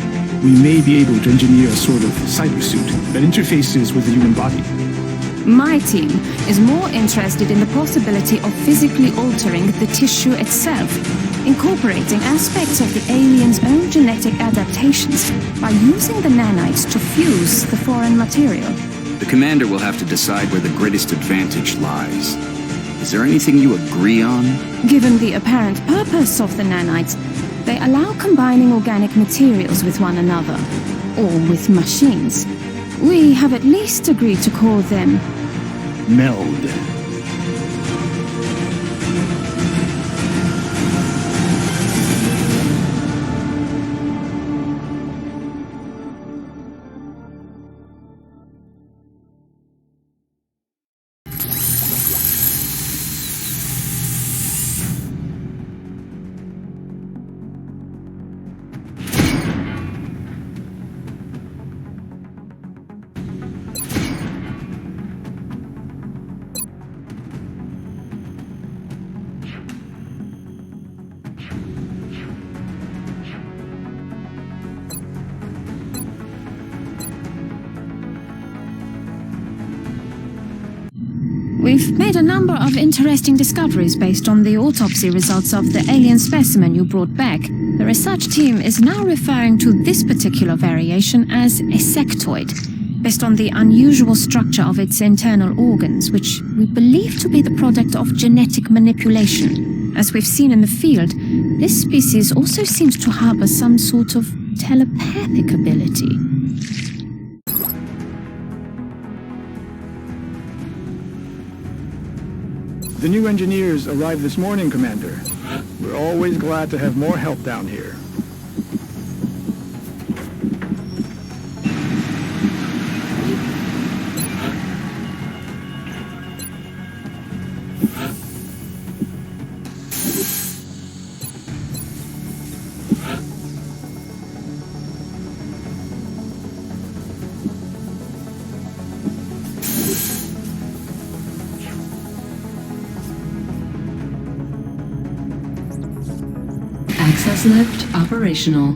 we may be able to engineer a sort of cybersuit that interfaces with the human body. My team is more interested in the possibility of physically altering the tissue itself, incorporating aspects of the alien's own genetic adaptations by using the nanites to fuse the foreign material. The commander will have to decide where the greatest advantage lies. Is there anything you agree on? Given the apparent purpose of the nanites, they allow combining organic materials with one another, or with machines. We have at least agreed to call them Meld. We've made a number of interesting discoveries based on the autopsy results of the alien specimen you brought back. The research team is now referring to this particular variation as a sectoid, based on the unusual structure of its internal organs, which we believe to be the product of genetic manipulation. As we've seen in the field, this species also seems to harbor some sort of telepathic ability. The new engineers arrived this morning, Commander. We're always glad to have more help down here. Access lift operational.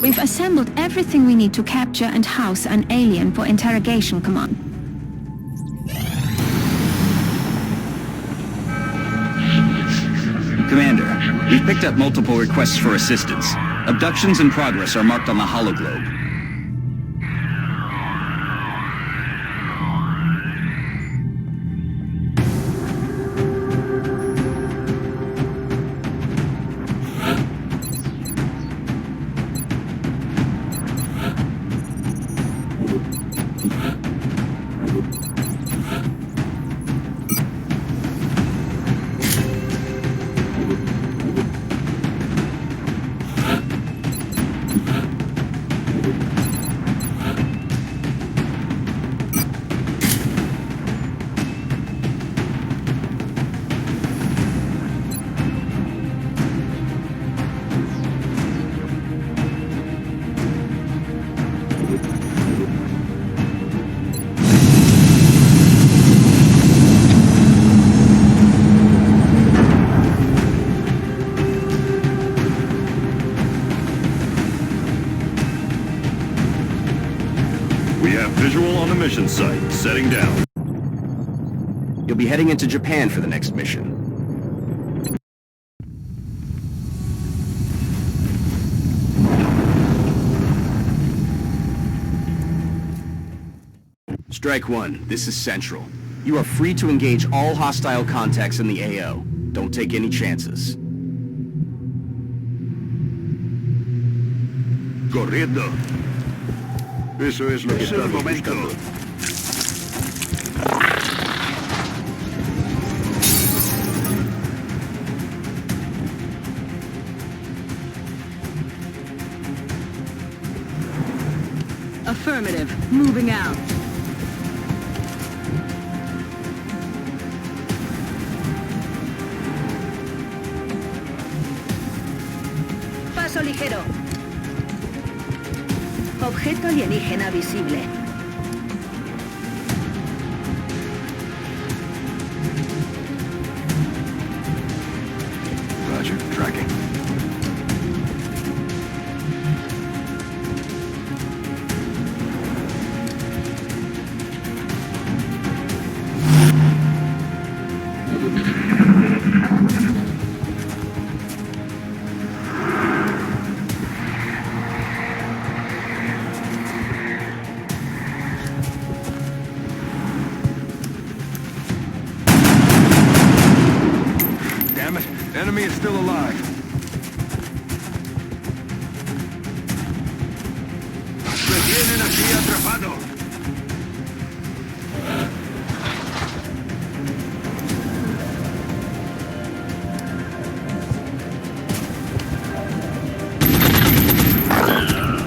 We've assembled everything we need to capture and house an alien for interrogation, Command. Commander, we've picked up multiple requests for assistance. Abductions in progress are marked on the hologlobe. We have visual on the mission site. Setting down. You'll be heading into Japan for the next mission. Strike 1, this is Central. You are free to engage all hostile contacts in the AO. Don't take any chances. Corriendo. Eso es lo que estamos buscando. Affirmative. Moving out. Paso ligero. Objeto alienígena visible. Roger, tracking. Damn it, enemy is still alive. ¡Me tienen aquí atrapado!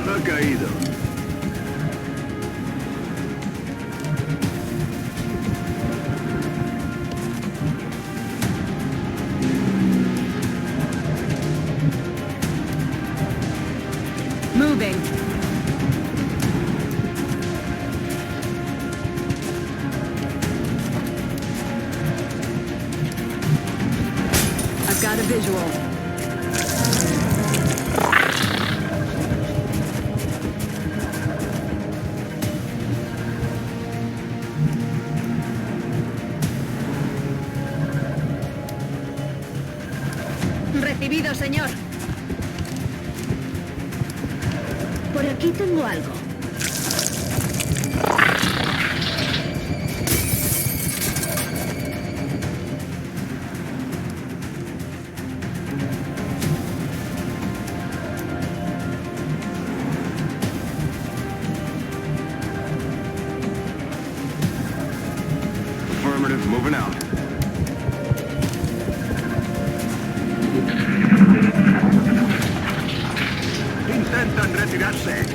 Ha caído. Moving. I've got a visual. Recibido, señor. Por aquí tengo algo. Affirmative, moving out. Intentan retirarse.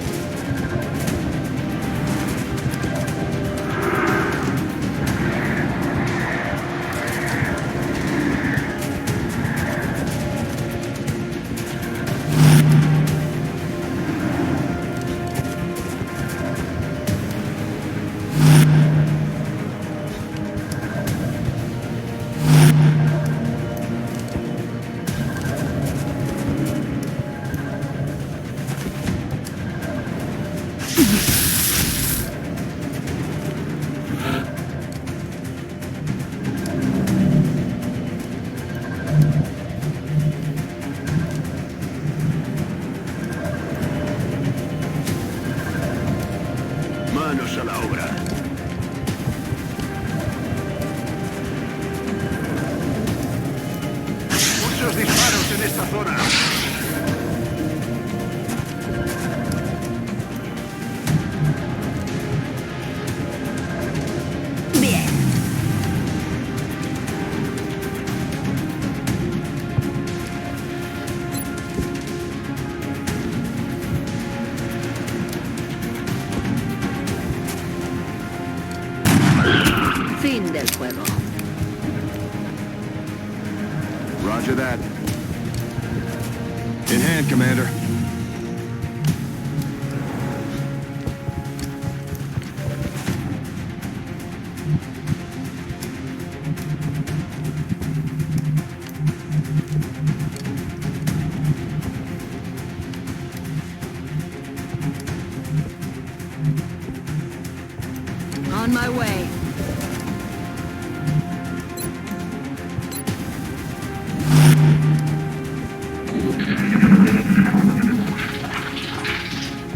Manos a la obra. Muchos disparos en esta zona. Bien. Fin del juego. Roger that. In hand, Commander. On my way.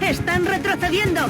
¡Están retrocediendo!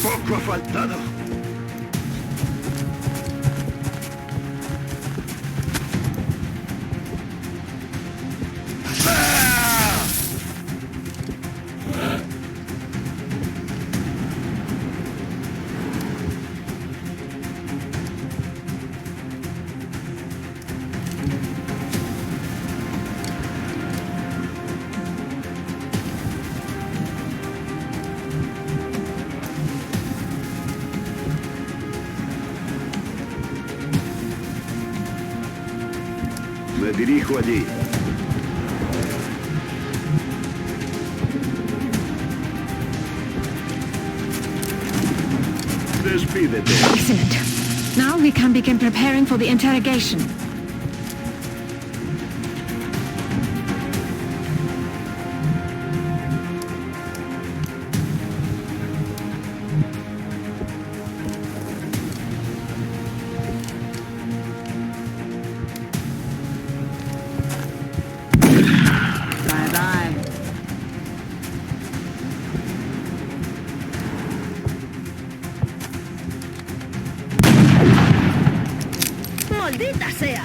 Poco ha faltado. Me dirijo allí. Despídete. Excellent. Now we can begin preparing for the interrogation. ¡Maldita sea!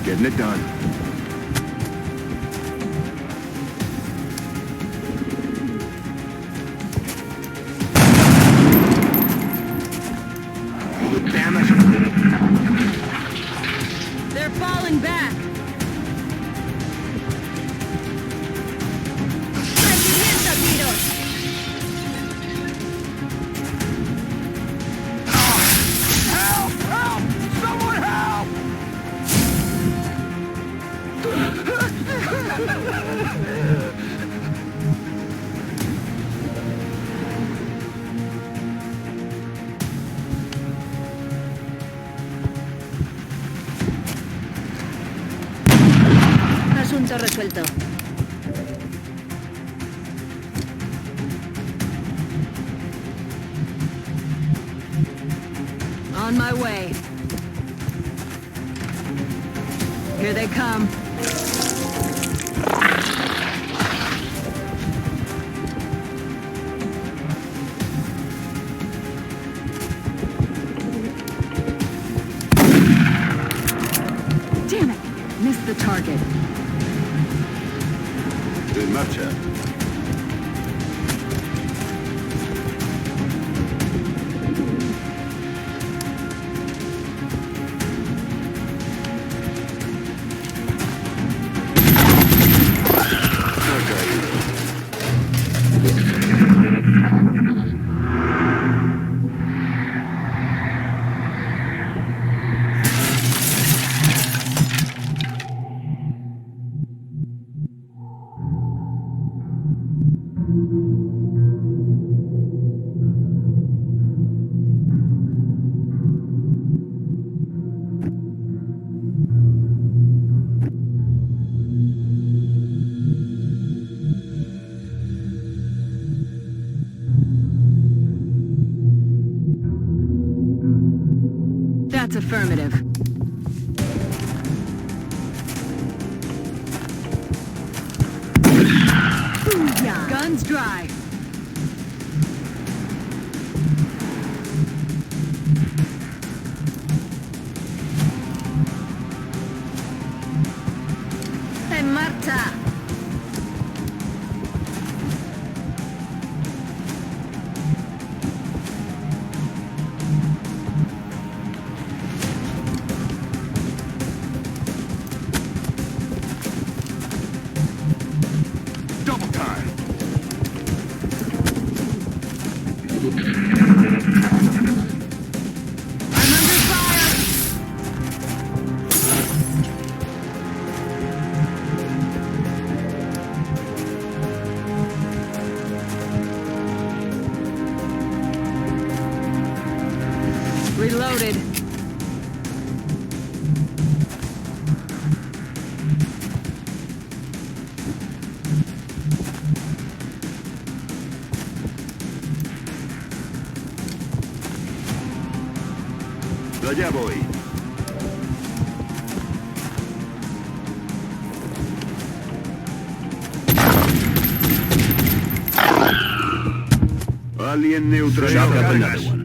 Getting it done. Damn it! They're falling back. Asunto resuelto. On my way. Here they come. Damn it! Missed the target. En marcha. That's affirmative. Booyah. Guns dry. En marcha. Double time. I'm under fire. Reloaded. Allá voy. Alien neutral. Shot up another one.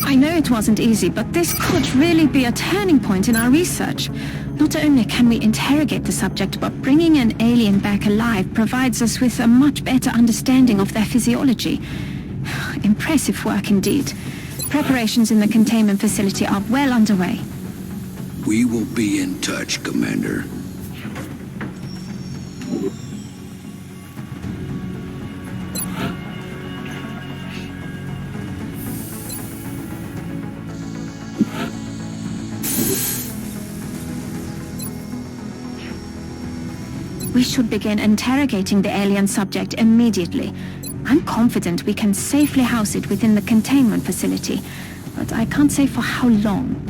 I know it wasn't easy, but this could really be a turning point in our research. Not only can we interrogate the subject, but bringing an alien back alive provides us with a much better understanding of their physiology. Impressive work indeed. Preparations in the containment facility are well underway. We will be in touch, Commander. We should begin interrogating the alien subject immediately. I'm confident we can safely house it within the containment facility, but I can't say for how long.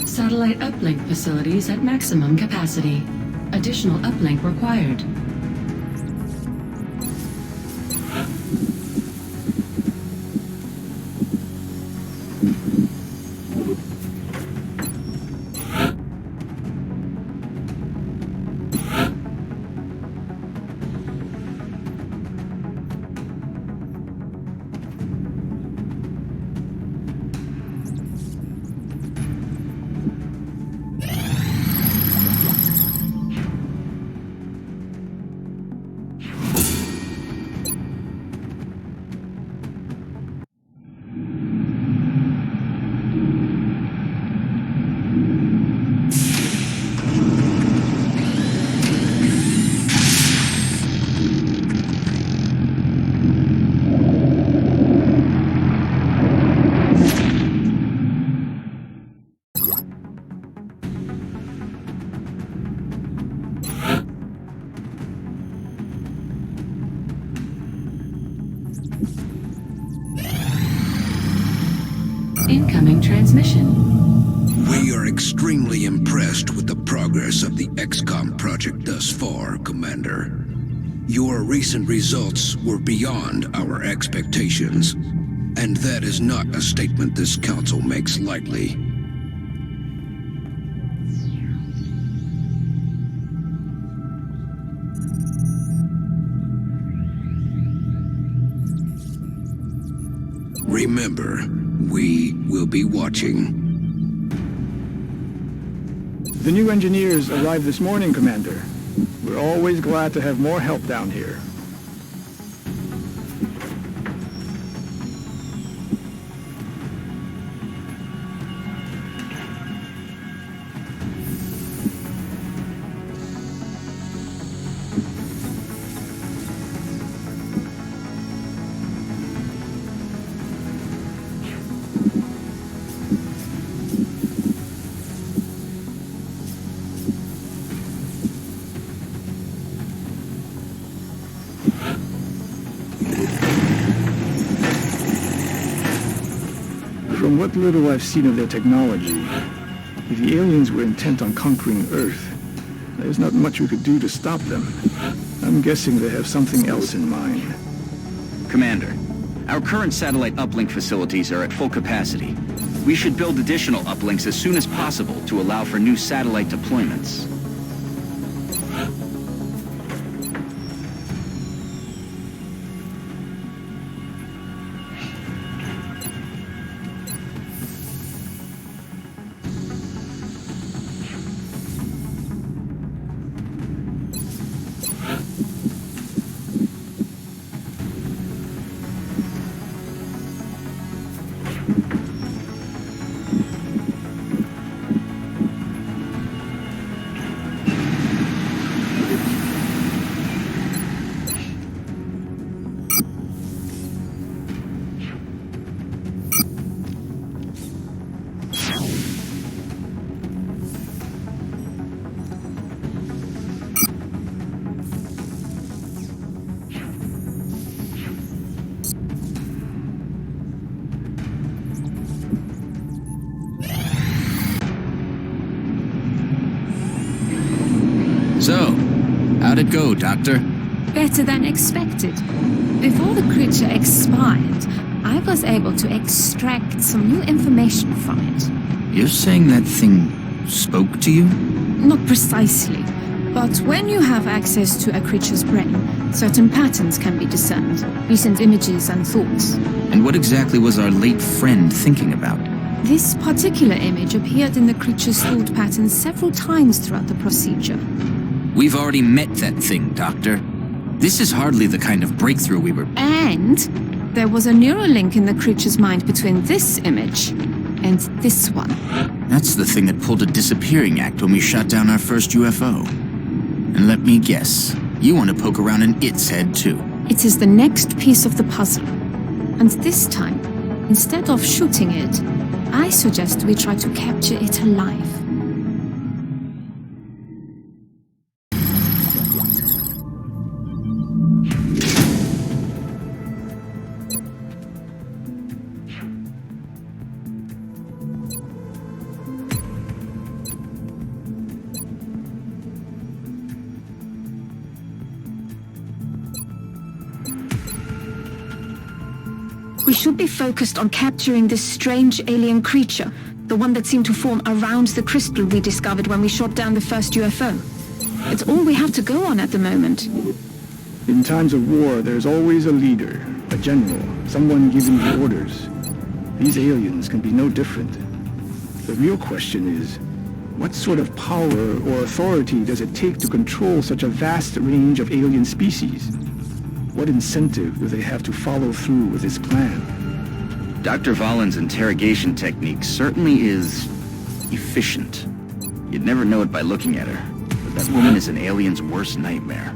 Satellite uplink facilities at maximum capacity. Additional uplink required. Incoming transmission. We are extremely impressed with the progress of the XCOM project thus far, Commander. Your recent results were beyond our expectations, and that is not a statement this council makes lightly. Remember, we will be watching. The new engineers arrived this morning, Commander. We're always glad to have more help down here. From what little I've seen of their technology, if the aliens were intent on conquering Earth, there's not much we could do to stop them. I'm guessing they have something else in mind. Commander, our current satellite uplink facilities are at full capacity. We should build additional uplinks as soon as possible to allow for new satellite deployments. So, how'd it go, Doctor? Better than expected. Before the creature expired, I was able to extract some new information from it. You're saying that thing spoke to you? Not precisely, but when you have access to a creature's brain, certain patterns can be discerned, recent images and thoughts. And what exactly was our late friend thinking about? This particular image appeared in the creature's thought patterns several times throughout the procedure. We've already met that thing, Doctor. This is hardly the kind of breakthrough we were... And there was a neural link in the creature's mind between this image and this one. That's the thing that pulled a disappearing act when we shot down our first UFO. And let me guess, you want to poke around in its head too. It is the next piece of the puzzle. And this time, instead of shooting it, I suggest we try to capture it alive. We should be focused on capturing this strange alien creature, the one that seemed to form around the crystal we discovered when we shot down the first UFO. It's all we have to go on at the moment. In times of war, there's always a leader, a general, someone giving the orders. These aliens can be no different. The real question is, what sort of power or authority does it take to control such a vast range of alien species? What incentive do they have to follow through with this plan? Dr. Valen's interrogation technique certainly is... efficient. You'd never know it by looking at her, but that woman is an alien's worst nightmare.